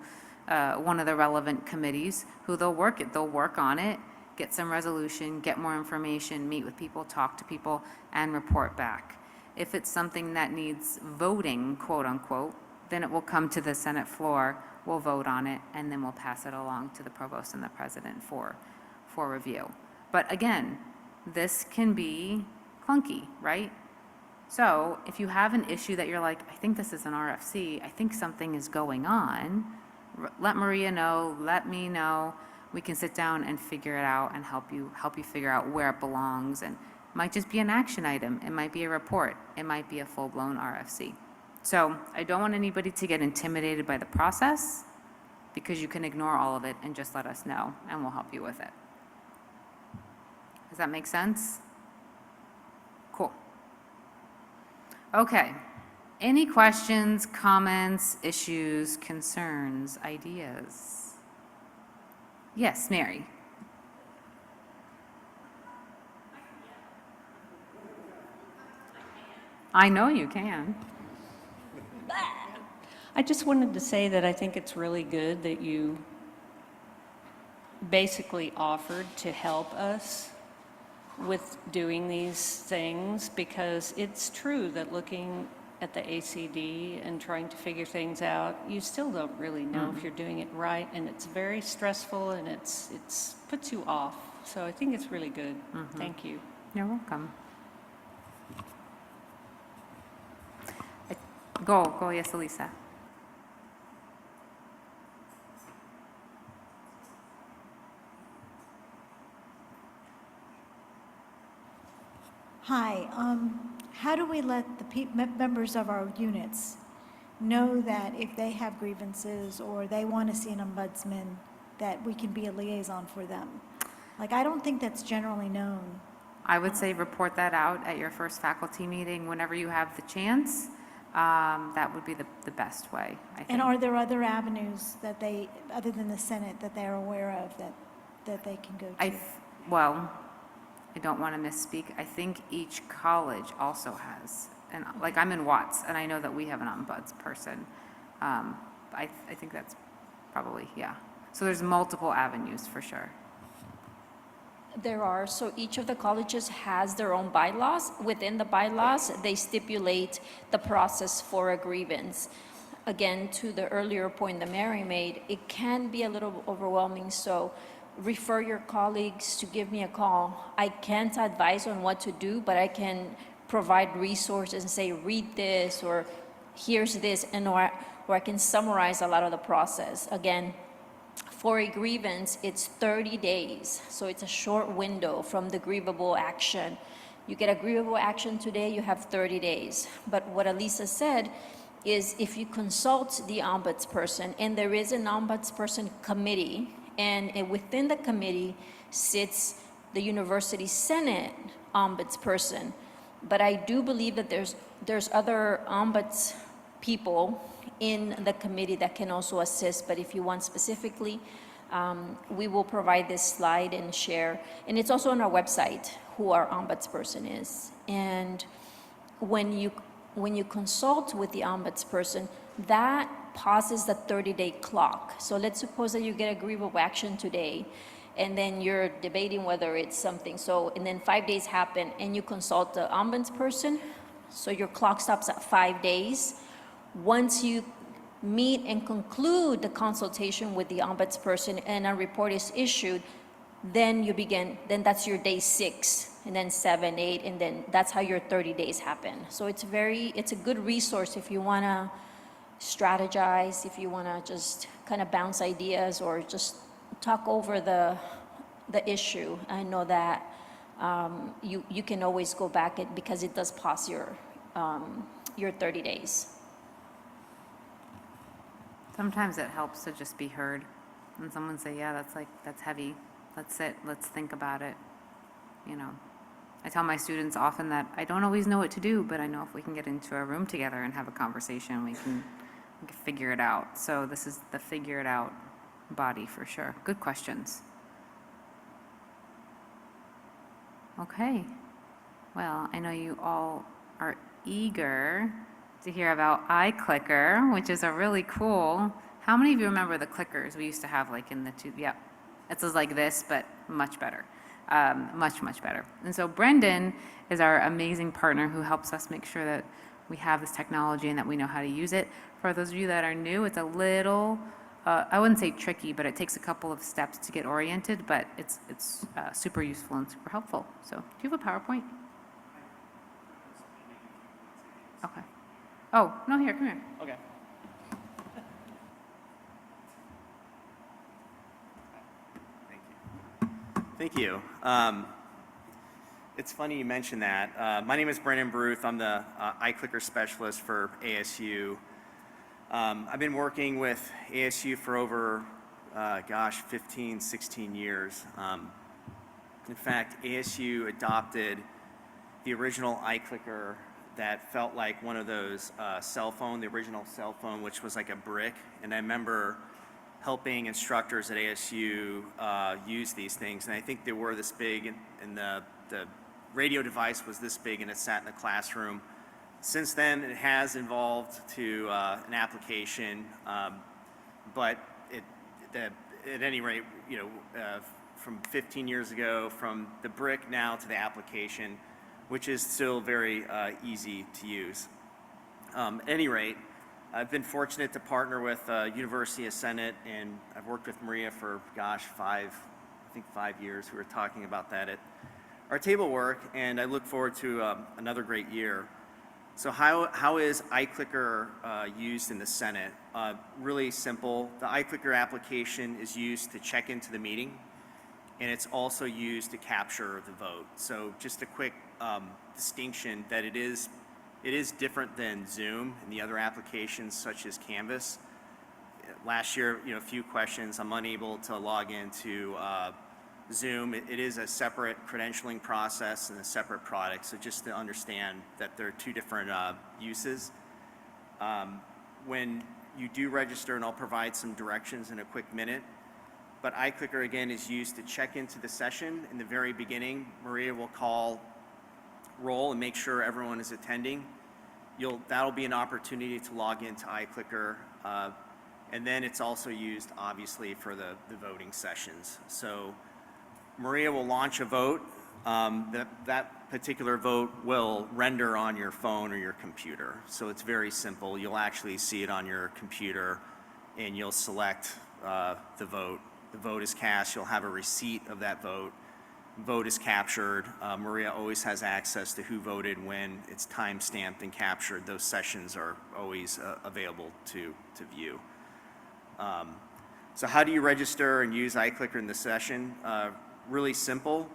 one of the relevant committees who they'll work on it, get some resolution, get more information, meet with people, talk to people, and report back. If it's something that needs voting, quote unquote, then it will come to the Senate floor, we'll vote on it, and then we'll pass it along to the provost and the president for review. But again, this can be clunky, right? So if you have an issue that you're like, I think this is an RFC, I think something is going on, let Maria know, let me know. We can sit down and figure it out and help you figure out where it belongs. And it might just be an action item. It might be a report. It might be a full-blown RFC. So I don't want anybody to get intimidated by the process, because you can ignore all of it and just let us know and we'll help you with it. Does that make sense? Cool. Okay. Any questions, comments, issues, concerns, ideas? Yes, Mary. I know you can. I just wanted to say that I think it's really good that you basically offered to help us with doing these things, because it's true that looking at the ACD and trying to figure things out, you still don't really know if you're doing it right, and it's very stressful and it's puts you off. So I think it's really good. Thank you. You're welcome. Go, yes, Elisa. Hi, how do we let the members of our units know that if they have grievances or they want to see an ombudsman, that we can be a liaison for them? Like, I don't think that's generally known. I would say report that out at your first faculty meeting whenever you have the chance. That would be the best way, I think. And are there other avenues that they, other than the Senate, that they're aware of that they can go to? Well, I don't want to misspeak. I think each college also has, and like I'm in Watts, and I know that we have an ombuds person. I think that's probably, yeah. So there's multiple avenues for sure. There are, so each of the colleges has their own bylaws. Within the bylaws, they stipulate the process for a grievance. Again, to the earlier point that Mary made, it can be a little overwhelming, so refer your colleagues to give me a call. I can't advise on what to do, but I can provide resources and say, read this, or here's this, and or I can summarize a lot of the process. Again, for a grievance, it's 30 days, so it's a short window from the grievable action. You get a grievable action today, you have 30 days. But what Elisa said is if you consult the ombudsperson, and there is an ombudsperson committee, and within the committee sits the University Senate ombudsperson. But I do believe that there's other ombuds people in the committee that can also assist, but if you want specifically, we will provide this slide and share. And it's also on our website who our ombudsperson is. And when you consult with the ombudsperson, that pauses the 30-day clock. So let's suppose that you get a grievable action today, and then you're debating whether it's something. So, and then 5 days happen, and you consult the ombudsperson, so your clock stops at 5 days. Once you meet and conclude the consultation with the ombudsperson and a report is issued, then you begin, then that's your day 6, and then 7, 8, and then that's how your 30 days happen. So it's a good resource if you want to strategize, if you want to just kind of bounce ideas or just talk over the issue. I know that you can always go back because it does pause your 30 days. Sometimes it helps to just be heard. And someone say, yeah, that's heavy. Let's sit, let's think about it. You know, I tell my students often that I don't always know what to do, but I know if we can get into a room together and have a conversation, we can figure it out. So this is the figure it out body for sure. Good questions. Okay. Well, I know you all are eager to hear about iClicker, which is a really cool. How many of you remember the clickers we used to have like in the two? Yeah, it says like this, but much better, much better. And so Brendan is our amazing partner who helps us make sure that we have this technology and that we know how to use it. For those of you that are new, it's a little, I wouldn't say tricky, but it takes a couple of steps to get oriented, but it's super useful and super helpful. So do you have a PowerPoint? Okay. Oh, no, here, come here. Okay. Thank you. It's funny you mentioned that. My name is Brendan Bruth. I'm the iClicker specialist for ASU. I've been working with ASU for over, 15, 16 years. In fact, ASU adopted the original iClicker that felt like one of those the original cell phone, which was like a brick. And I remember helping instructors at ASU use these things. And I think they were this big, and the radio device was this big, and it sat in the classroom. Since then, it has evolved to an application, but at any rate, from 15 years ago, from the brick now to the application, which is still very easy to use. At any rate, I've been fortunate to partner with University of Senate, and I've worked with Maria for, 5 years. We were talking about that at our table work, and I look forward to another great year. So how is iClicker used in the Senate? Really simple. The iClicker application is used to check into the meeting, and it's also used to capture the vote. So just a quick distinction that it is different than Zoom and the other applications such as Canvas. Last year, a few questions, I'm unable to log into Zoom. It is a separate credentialing process and a separate product, so just to understand that there are two different uses. When you do register, and I'll provide some directions in a quick minute, but iClicker again is used to check into the session. In the very beginning, Maria will call roll and make sure everyone is attending. That'll be an opportunity to log into iClicker, and then it's also used obviously for the voting sessions. So Maria will launch a vote. That particular vote will render on your phone or your computer. So it's very simple. You'll actually see it on your computer and you'll select the vote. The vote is cast. You'll have a receipt of that vote. Vote is captured. Maria always has access to who voted when. It's time-stamped and captured. Those sessions are always available to view. So how do you register and use iClicker in the session? Really simple.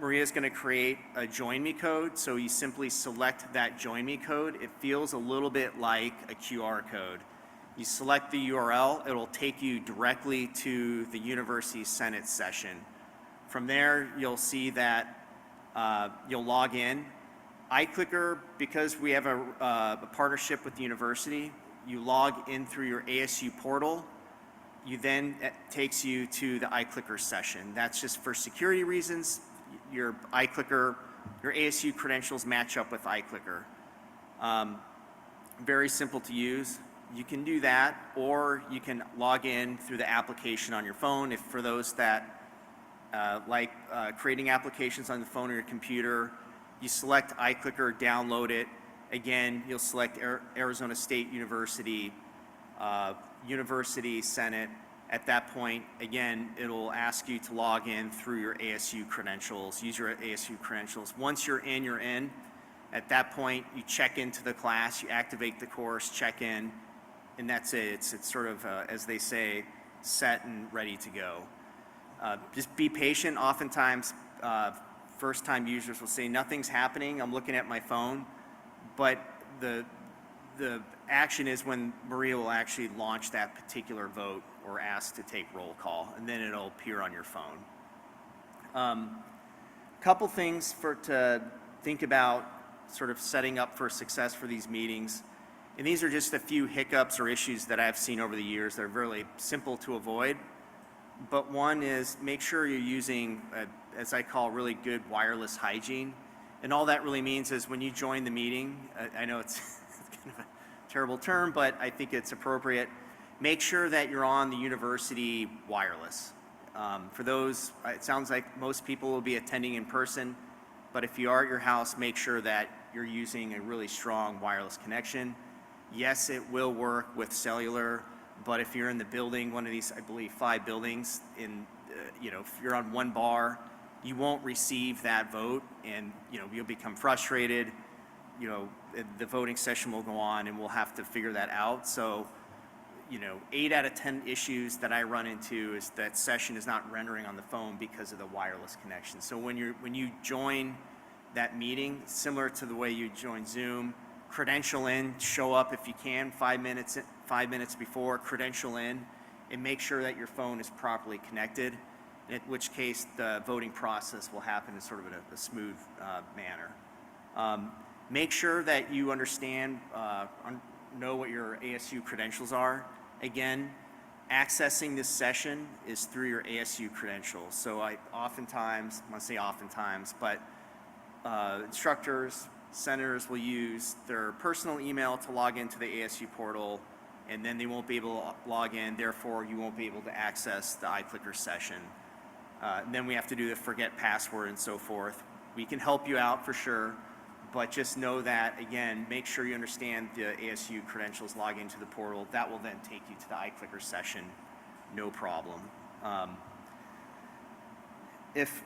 Maria's going to create a Join Me code, so you simply select that Join Me code. It feels a little bit like a QR code. You select the URL, it'll take you directly to the University Senate session. From there, you'll see that you'll log in. iClicker, because we have a partnership with the university, you log in through your ASU portal. It takes you to the iClicker session. That's just for security reasons. Your iClicker, your ASU credentials match up with iClicker. Very simple to use. You can do that, or you can log in through the application on your phone. If for those that like creating applications on the phone or your computer, you select iClicker, download it. Again, you'll select Arizona State University, University Senate. At that point, again, it'll ask you to log in through your ASU credentials, use your ASU credentials. Once you're in, you're in. At that point, you check into the class, you activate the course, check in, and that's it. It's sort of, as they say, set and ready to go. Just be patient. Oftentimes, first-time users will say, nothing's happening, I'm looking at my phone, but the action is when Maria will actually launch that particular vote or ask to take roll call, and then it'll appear on your phone. Couple things to think about sort of setting up for success for these meetings. And these are just a few hiccups or issues that I've seen over the years that are really simple to avoid. But one is make sure you're using, as I call, really good wireless hygiene. And all that really means is when you join the meeting, I know it's kind of a terrible term, but I think it's appropriate. Make sure that you're on the university wireless. For those, it sounds like most people will be attending in person, but if you are at your house, make sure that you're using a really strong wireless connection. Yes, it will work with cellular, but if you're in the building, one of these, I believe, 5 buildings, if you're on one bar, you won't receive that vote, and you'll become frustrated. The voting session will go on, and we'll have to figure that out. So, 8 out of 10 issues that I run into is that session is not rendering on the phone because of the wireless connection. So when you join that meeting, similar to the way you join Zoom, credential in, show up if you can 5 minutes before, credential in, and make sure that your phone is properly connected, in which case the voting process will happen in sort of a smooth manner. Make sure that you understand, know what your ASU credentials are. Again, accessing this session is through your ASU credentials. So I want to say oftentimes, but instructors, senators will use their personal email to log into the ASU portal, and then they won't be able to log in, therefore you won't be able to access the iClicker session. And then we have to do the forget password and so forth. We can help you out for sure, but just know that, again, make sure you understand the ASU credentials, log into the portal. That will then take you to the iClicker session, no problem. If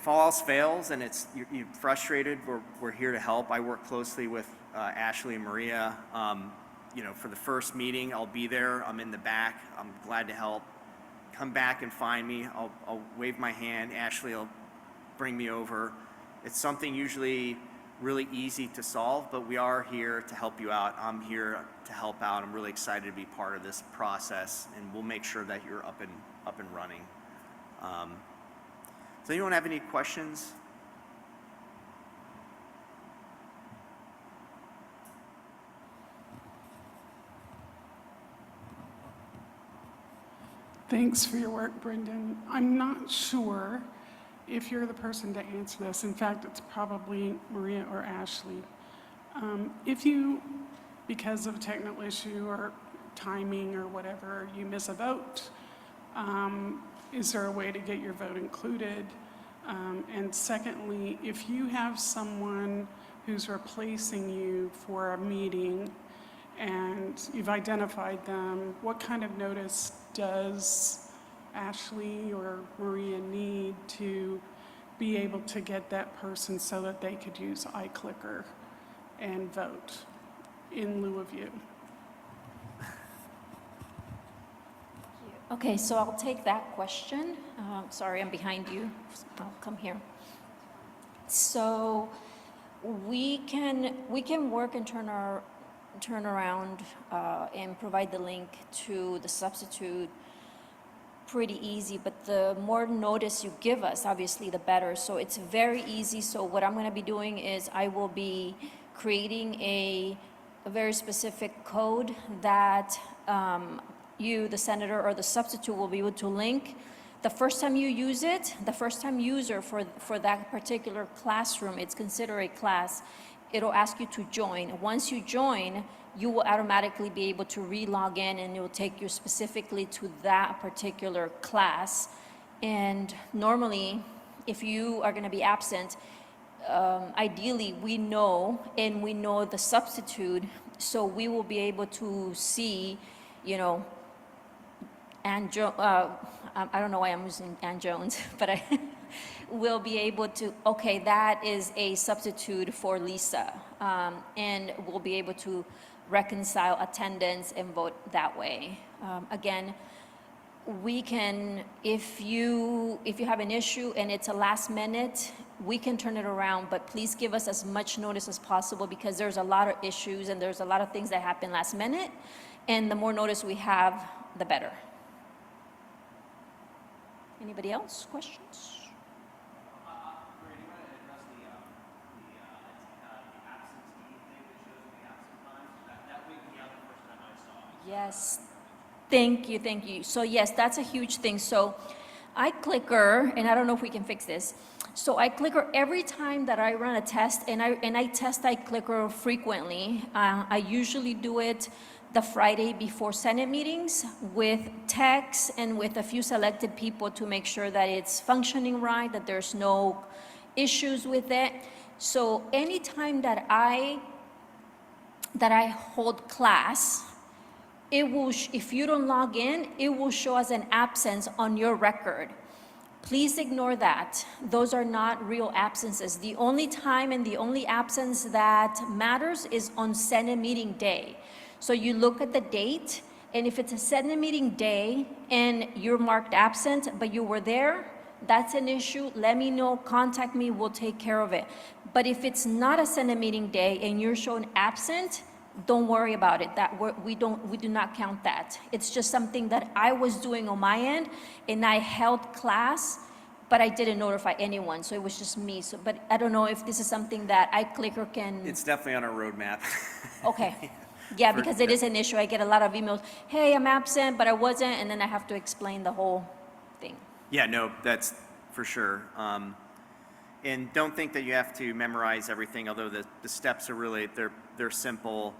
all else fails and you're frustrated, we're here to help. I work closely with Ashley and Maria. For the first meeting, I'll be there. I'm in the back. I'm glad to help. Come back and find me. I'll wave my hand. Ashley will bring me over. It's something usually really easy to solve, but we are here to help you out. I'm here to help out. I'm really excited to be part of this process, and we'll make sure that you're up and running. Does anyone have any questions? Thanks for your work, Brendan. I'm not sure if you're the person to answer this. In fact, it's probably Maria or Ashley. If you, because of a technical issue or timing or whatever, you miss a vote, is there a way to get your vote included? And secondly, if you have someone who's replacing you for a meeting and you've identified them, what kind of notice does Ashley or Maria need to be able to get that person so that they could use iClicker and vote in lieu of you? Okay, so I'll take that question. Sorry, I'm behind you. I'll come here. So we can work and turn around and provide the link to the substitute pretty easy, but the more notice you give us, obviously, the better. So it's very easy. So what I'm going to be doing is I will be creating a very specific code that you, the senator or the substitute, will be able to link. The first time you use it, the first time user for that particular classroom, it's considered a class, it'll ask you to join. Once you join, you will automatically be able to re-log in, and it will take you specifically to that particular class. And normally, if you are going to be absent, ideally we know, and we know the substitute, so we will be able to see, you know, I don't know why I'm using Ann Jones, but I will be able to, okay, that is a substitute for Lisa, and we'll be able to reconcile attendance and vote that way. Again, we can, if you have an issue and it's a last minute, we can turn it around, but please give us as much notice as possible, because there's a lot of issues and there's a lot of things that happen last minute, and the more notice we have, the better. Anybody else? Questions? Yes, thank you. So yes, that's a huge thing. So iClicker, and I don't know if we can fix this. So iClicker, every time that I run a test, and I test iClicker frequently, I usually do it the Friday before Senate meetings with techs and with a few selected people to make sure that it's functioning right, that there's no issues with it. So anytime that I hold class, it will, if you don't log in, it will show as an absence on your record. Please ignore that. Those are not real absences. The only time and the only absence that matters is on Senate meeting day. So you look at the date, and if it's a Senate meeting day and you're marked absent, but you were there, that's an issue. Let me know, contact me, we'll take care of it. But if it's not a Senate meeting day and you're shown absent, don't worry about it. We do not count that. It's just something that I was doing on my end, and I held class, but I didn't notify anyone, so it was just me. So, but I don't know if this is something that iClicker can. It's definitely on our roadmap. Okay. Yeah, because it is an issue. I get a lot of emails, hey, I'm absent, but I wasn't, and then I have to explain the whole thing. Yeah, no, that's for sure. And don't think that you have to memorize everything, although the steps are really, they're simple.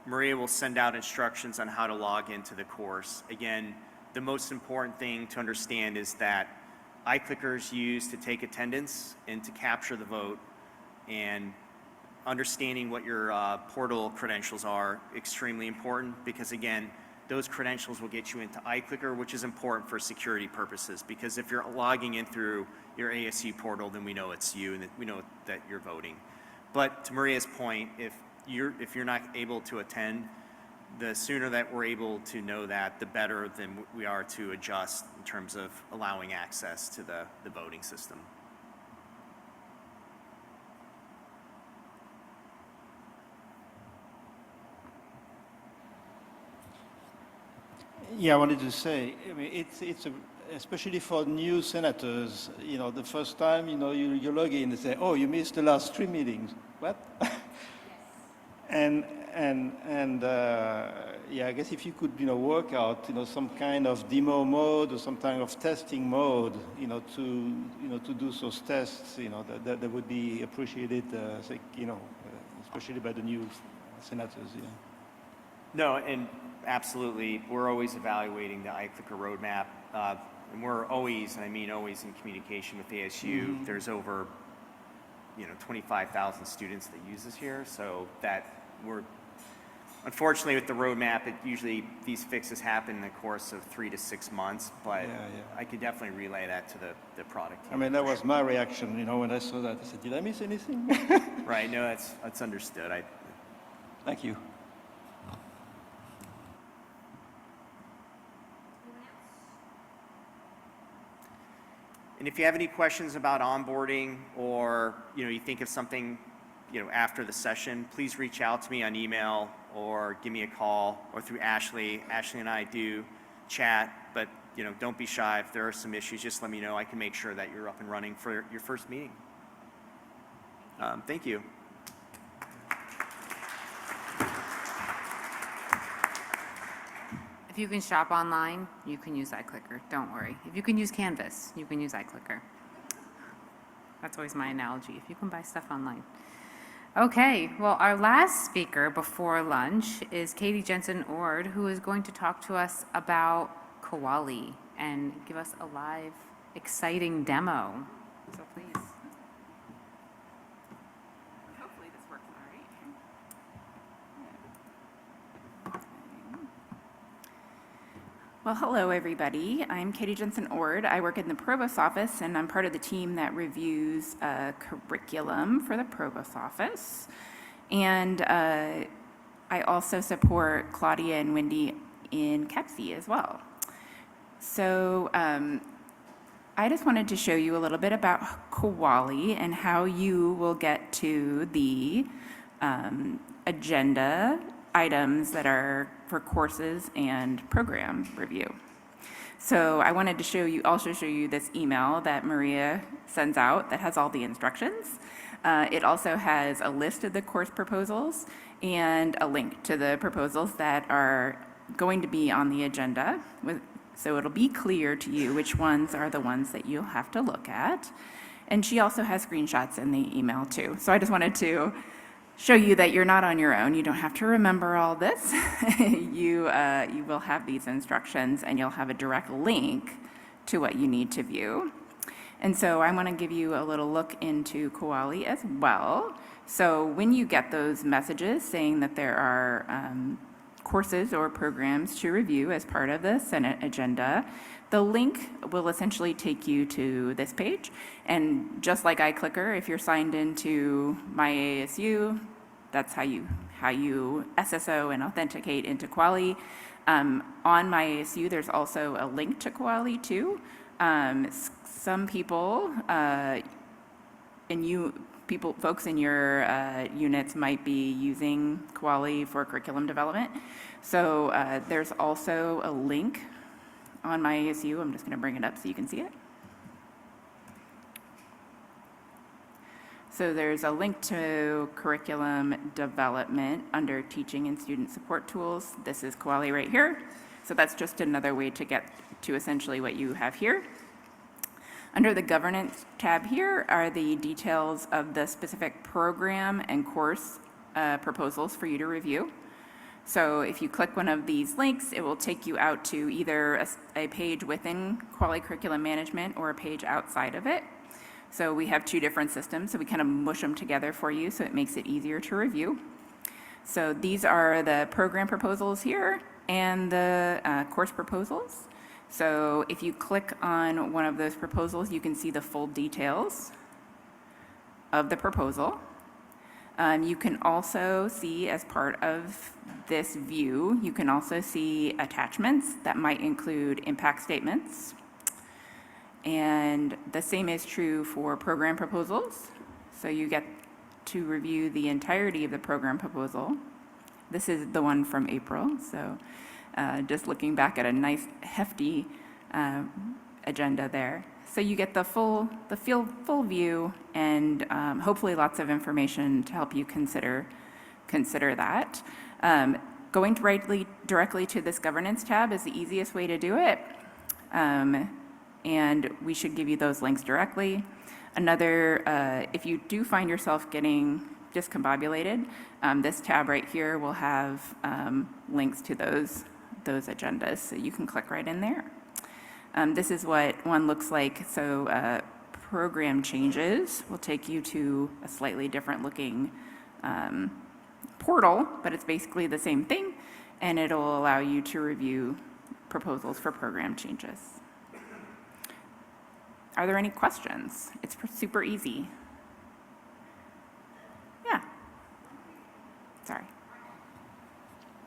Maria will send out instructions on how to log into the course. Again, the most important thing to understand is that iClicker is used to take attendance and to capture the vote, and understanding what your portal credentials are extremely important, because again, those credentials will get you into iClicker, which is important for security purposes, because if you're logging in through your ASU portal, then we know it's you and that we know that you're voting. But to Maria's point, if you're not able to attend, the sooner that we're able to know that, the better than we are to adjust in terms of allowing access to the voting system. Yeah, I wanted to say, I mean, especially for new senators, the first time, you log in and say, oh, you missed the last 3 meetings. What? Yeah, I guess if you could, work out, some kind of demo mode or some kind of testing mode, to do those tests, that would be appreciated, especially by the new senators. Yeah. No, and absolutely, we're always evaluating the iClicker roadmap, and we're always, and I mean always, in communication with ASU. There's over, 25,000 students that use this here, so that we're, unfortunately, with the roadmap, these fixes happen in the course of 3 to 6 months, but I could definitely relay that to the product team. I mean, that was my reaction, when I saw that. I said, did I miss anything? Right, no, that's understood. Thank you. And if you have any questions about onboarding, or you think of something after the session, please reach out to me on email or give me a call, or through Ashley. Ashley and I do chat, but don't be shy. If there are some issues, just let me know. I can make sure that you're up and running for your first meeting. Thank you. If you can shop online, you can use iClicker, don't worry. If you can use Canvas, you can use iClicker. That's always my analogy, if you can buy stuff online. Okay, well, our last speaker before lunch is Katie Jensen-Ord, who is going to talk to us about Kuali and give us a live, exciting demo. So please. Hopefully this works all right. Well, hello, everybody. I'm Katie Jensen-Ord. I work in the Provost office, and I'm part of the team that reviews curriculum for the Provost office. And I also support Claudia and Wendy in CAPC as well. So I just wanted to show you a little bit about Kuali and how you will get to the agenda items that are for courses and program review. So I wanted to also show you this email that Maria sends out that has all the instructions. It also has a list of the course proposals and a link to the proposals that are going to be on the agenda. So it'll be clear to you which ones are the ones that you'll have to look at. And she also has screenshots in the email too. So I just wanted to show you that you're not on your own. You don't have to remember all this. You will have these instructions, and you'll have a direct link to what you need to view. And so I want to give you a little look into Kuali as well. So when you get those messages saying that there are courses or programs to review as part of the Senate agenda, the link will essentially take you to this page. And just like iClicker, if you're signed into My ASU, that's how you SSO and authenticate into Kuali. On My ASU, there's also a link to Kuali too. Some people, folks in your units might be using Kuali for curriculum development. So there's also a link on My ASU. I'm just going to bring it up so you can see it. So there's a link to curriculum development under teaching and student support tools. This is Kuali right here. So that's just another way to get to essentially what you have here. Under the governance tab here are the details of the specific program and course proposals for you to review. So if you click one of these links, it will take you out to either a page within Kuali Curriculum Management or a page outside of it. So we have two different systems, so we kind of mush them together for you so it makes it easier to review. So these are the program proposals here and the course proposals. So if you click on one of those proposals, you can see the full details of the proposal. You can also see, as part of this view, you can also see attachments that might include impact statements. And the same is true for program proposals. So you get to review the entirety of the program proposal. This is the one from April. So just looking back at a nice hefty agenda there. So you get the full view, and hopefully lots of information to help you consider that. Going directly to this governance tab is the easiest way to do it. And we should give you those links directly. Another, if you do find yourself getting discombobulated, this tab right here will have links to those agendas, so you can click right in there. This is what one looks like. So program changes will take you to a slightly different looking portal, but it's basically the same thing, and it'll allow you to review proposals for program changes. Are there any questions? It's super easy. Yeah. Sorry.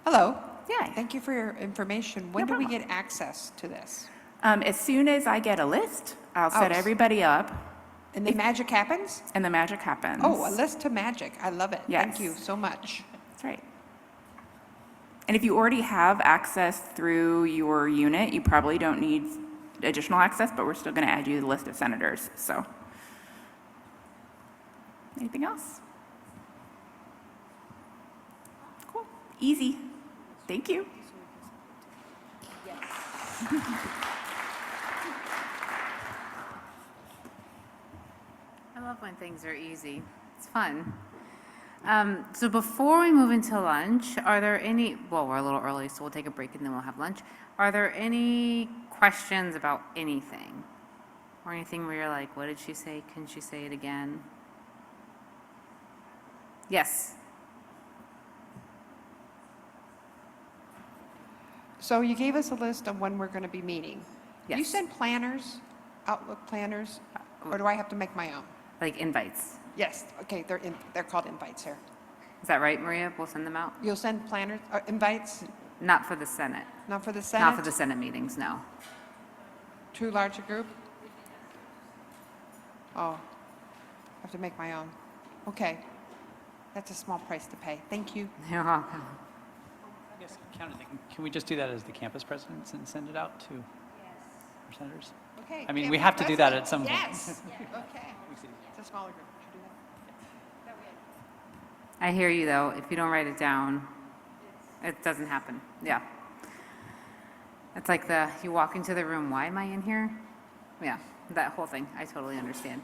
Hello. Yeah. Thank you for your information. When do we get access to this? As soon as I get a list, I'll set everybody up, And the magic happens? and the magic happens. Oh, a list to magic. I love it. Thank Yes. you so much. That's right. And if you already have access through your unit, you probably don't need additional access, but we're still going to add you to the list of senators, so. Anything else? Cool. Easy. Thank you. I love when things are easy. It's fun. So before we move into lunch, are there any, well, we're a little early, so we'll take a break and then we'll have lunch. Are there any questions about anything? Or anything where you're like, what did she say? Can she say it again? Yes. So you gave us a list of when we're going to be meeting. You Yes. send planners, Outlook planners, or do I have to make my own? Like invites. Yes, okay, they're called invites here. Is that right, Maria? We'll send them out? You'll send planners, invites, Not for the Senate. not for the Senate? Not for the Senate meetings, no. Too large a group? Oh, I have to make my own. Okay. That's a small price to pay. Thank you. You're welcome. I guess can we just do that as the campus presidents and send it out to our senators? Okay. I mean, we campus have to do that president. at some point. Yes. Okay. It's a smaller group. Should do that. I hear you, though. If you don't write it down, it doesn't happen. Yeah. It's like you walk into the room, why am I in here? Yeah, that whole thing. I totally understand.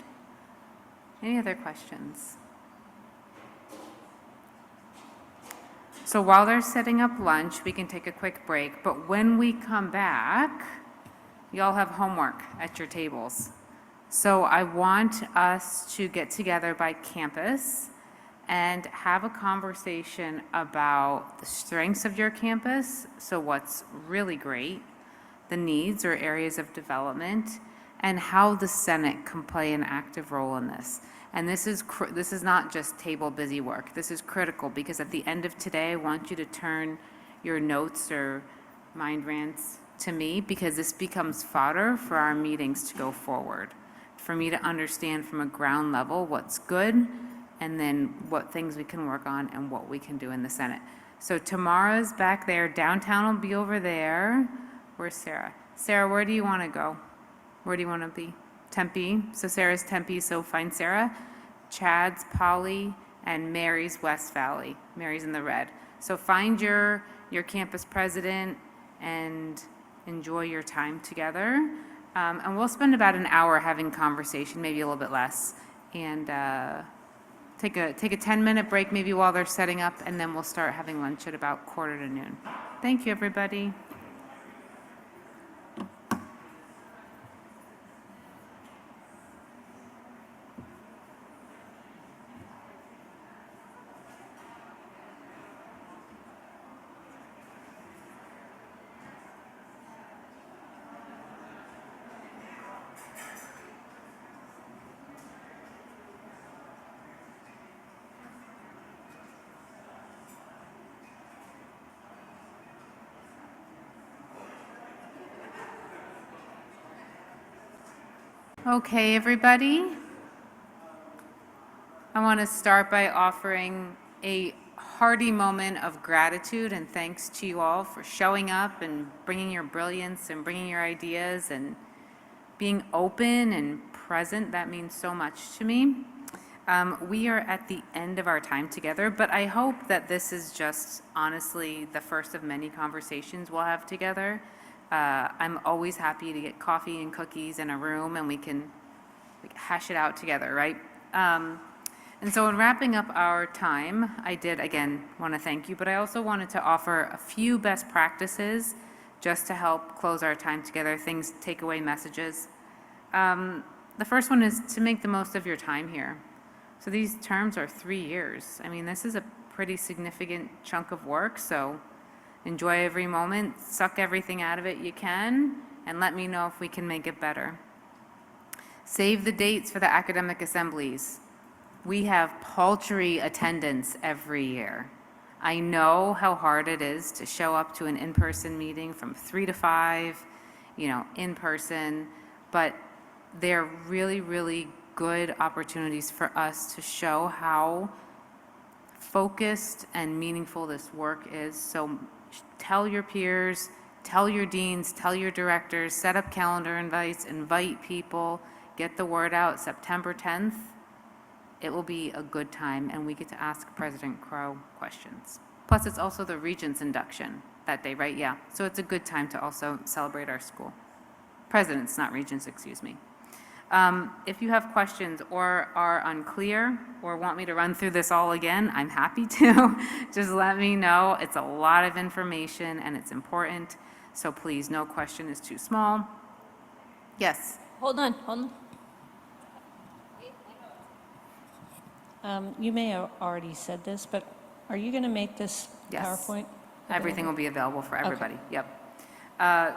Any other questions? So while they're setting up lunch, we can take a quick break. But when we come back, y'all have homework at your tables. So I want us to get together by campus and have a conversation about the strengths of your campus, so what's really great, the needs or areas of development, and how the Senate can play an active role in this. And this is not just table busy work. This is critical because at the end of today, I want you to turn your notes or mind rants to me because this becomes fodder for our meetings to go forward, for me to understand from a ground level what's good and then what things we can work on and what we can do in the Senate. So Tamara's back there. Downtown will be over there. Where's Sarah? Sarah, where do you want to go? Where do you want to be? Tempe. So Sarah's Tempe, so find Sarah. Chad's Poly, and Mary's West Valley. Mary's in the red. So find your campus president and enjoy your time together. And we'll spend about an hour having conversation, maybe a little bit less. And take a 10-minute break maybe while they're setting up, and then we'll start having lunch at about 12:45. Thank you, everybody. Okay, everybody. I want to start by offering a hearty moment of gratitude and thanks to you all for showing up and bringing your brilliance and bringing your ideas and being open and present. That means so much to me. We are at the end of our time together, but I hope that this is just honestly the first of many conversations we'll have together. I'm always happy to get coffee and cookies in a room and we can hash it out together, right? And so in wrapping up our time, I did, again, want to thank you, but I also wanted to offer a few best practices just to help close our time together, things, takeaway messages. The first one is to make the most of your time here. So these terms are 3 years. I mean, this is a pretty significant chunk of work, so enjoy every moment, suck everything out of it you can, and let me know if we can make it better. Save the dates for the academic assemblies. We have paltry attendance every year. I know how hard it is to show up to an in-person meeting from 3 to 5, in person, but they're really, really good opportunities for us to show how focused and meaningful this work is. So tell your peers, tell your deans, tell your directors, set up calendar invites, invite people, get the word out. September 10th, it will be a good time, and we get to ask President Crow questions. Plus, it's also the Regents induction that day, right? Yeah, so it's a good time to also celebrate our school. Presidents, not Regents, excuse me. If you have questions or are unclear or want me to run through this all again, I'm happy to. Just let me know. It's a lot of information and it's important, so please, no question is too small. Yes? Hold on. You may have already said this, but are you going to make this Yes. PowerPoint? Everything will be available for everybody. Yep.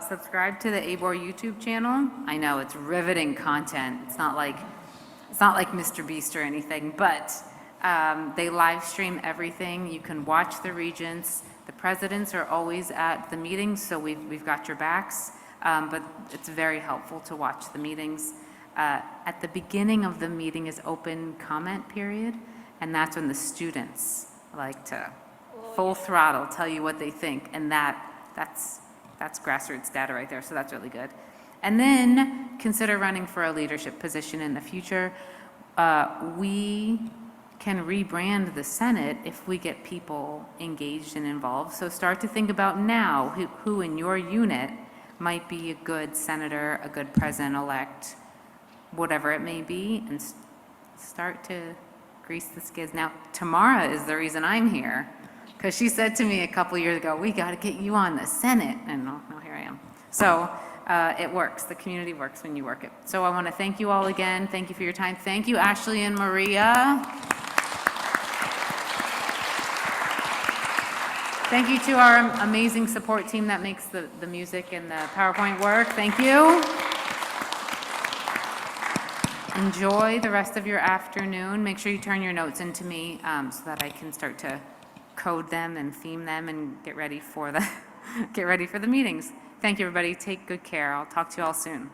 Subscribe to the ABOR YouTube channel. I know it's riveting content. It's not like Mr. Beast or anything, but they live stream everything. You can watch the regents. The presidents are always at the meetings, so we've got your backs. But it's very helpful to watch the meetings. At the beginning of the meeting is open comment period, and that's when the students like to full throttle tell you what they think, and that's grassroots data right there, so that's really good. And then consider running for a leadership position in the future. We can rebrand the Senate if we get people engaged and involved. So start to think about now who in your unit might be a good senator, a good president-elect, whatever it may be, and start to grease the skids. Now, Tamara is the reason I'm here, because she said to me a couple years ago, we got to get you on the Senate, and now here I am. So it works. The community works when you work it. So I want to thank you all again. Thank you for your time. Thank you, Ashley and Maria. Thank you to our amazing support team that makes the music and the PowerPoint work. Thank you. Enjoy the rest of your afternoon. Make sure you turn your notes into me so that I can start to code them and theme them and get ready for the meetings. Thank you, everybody. Take good care. I'll talk to you all soon.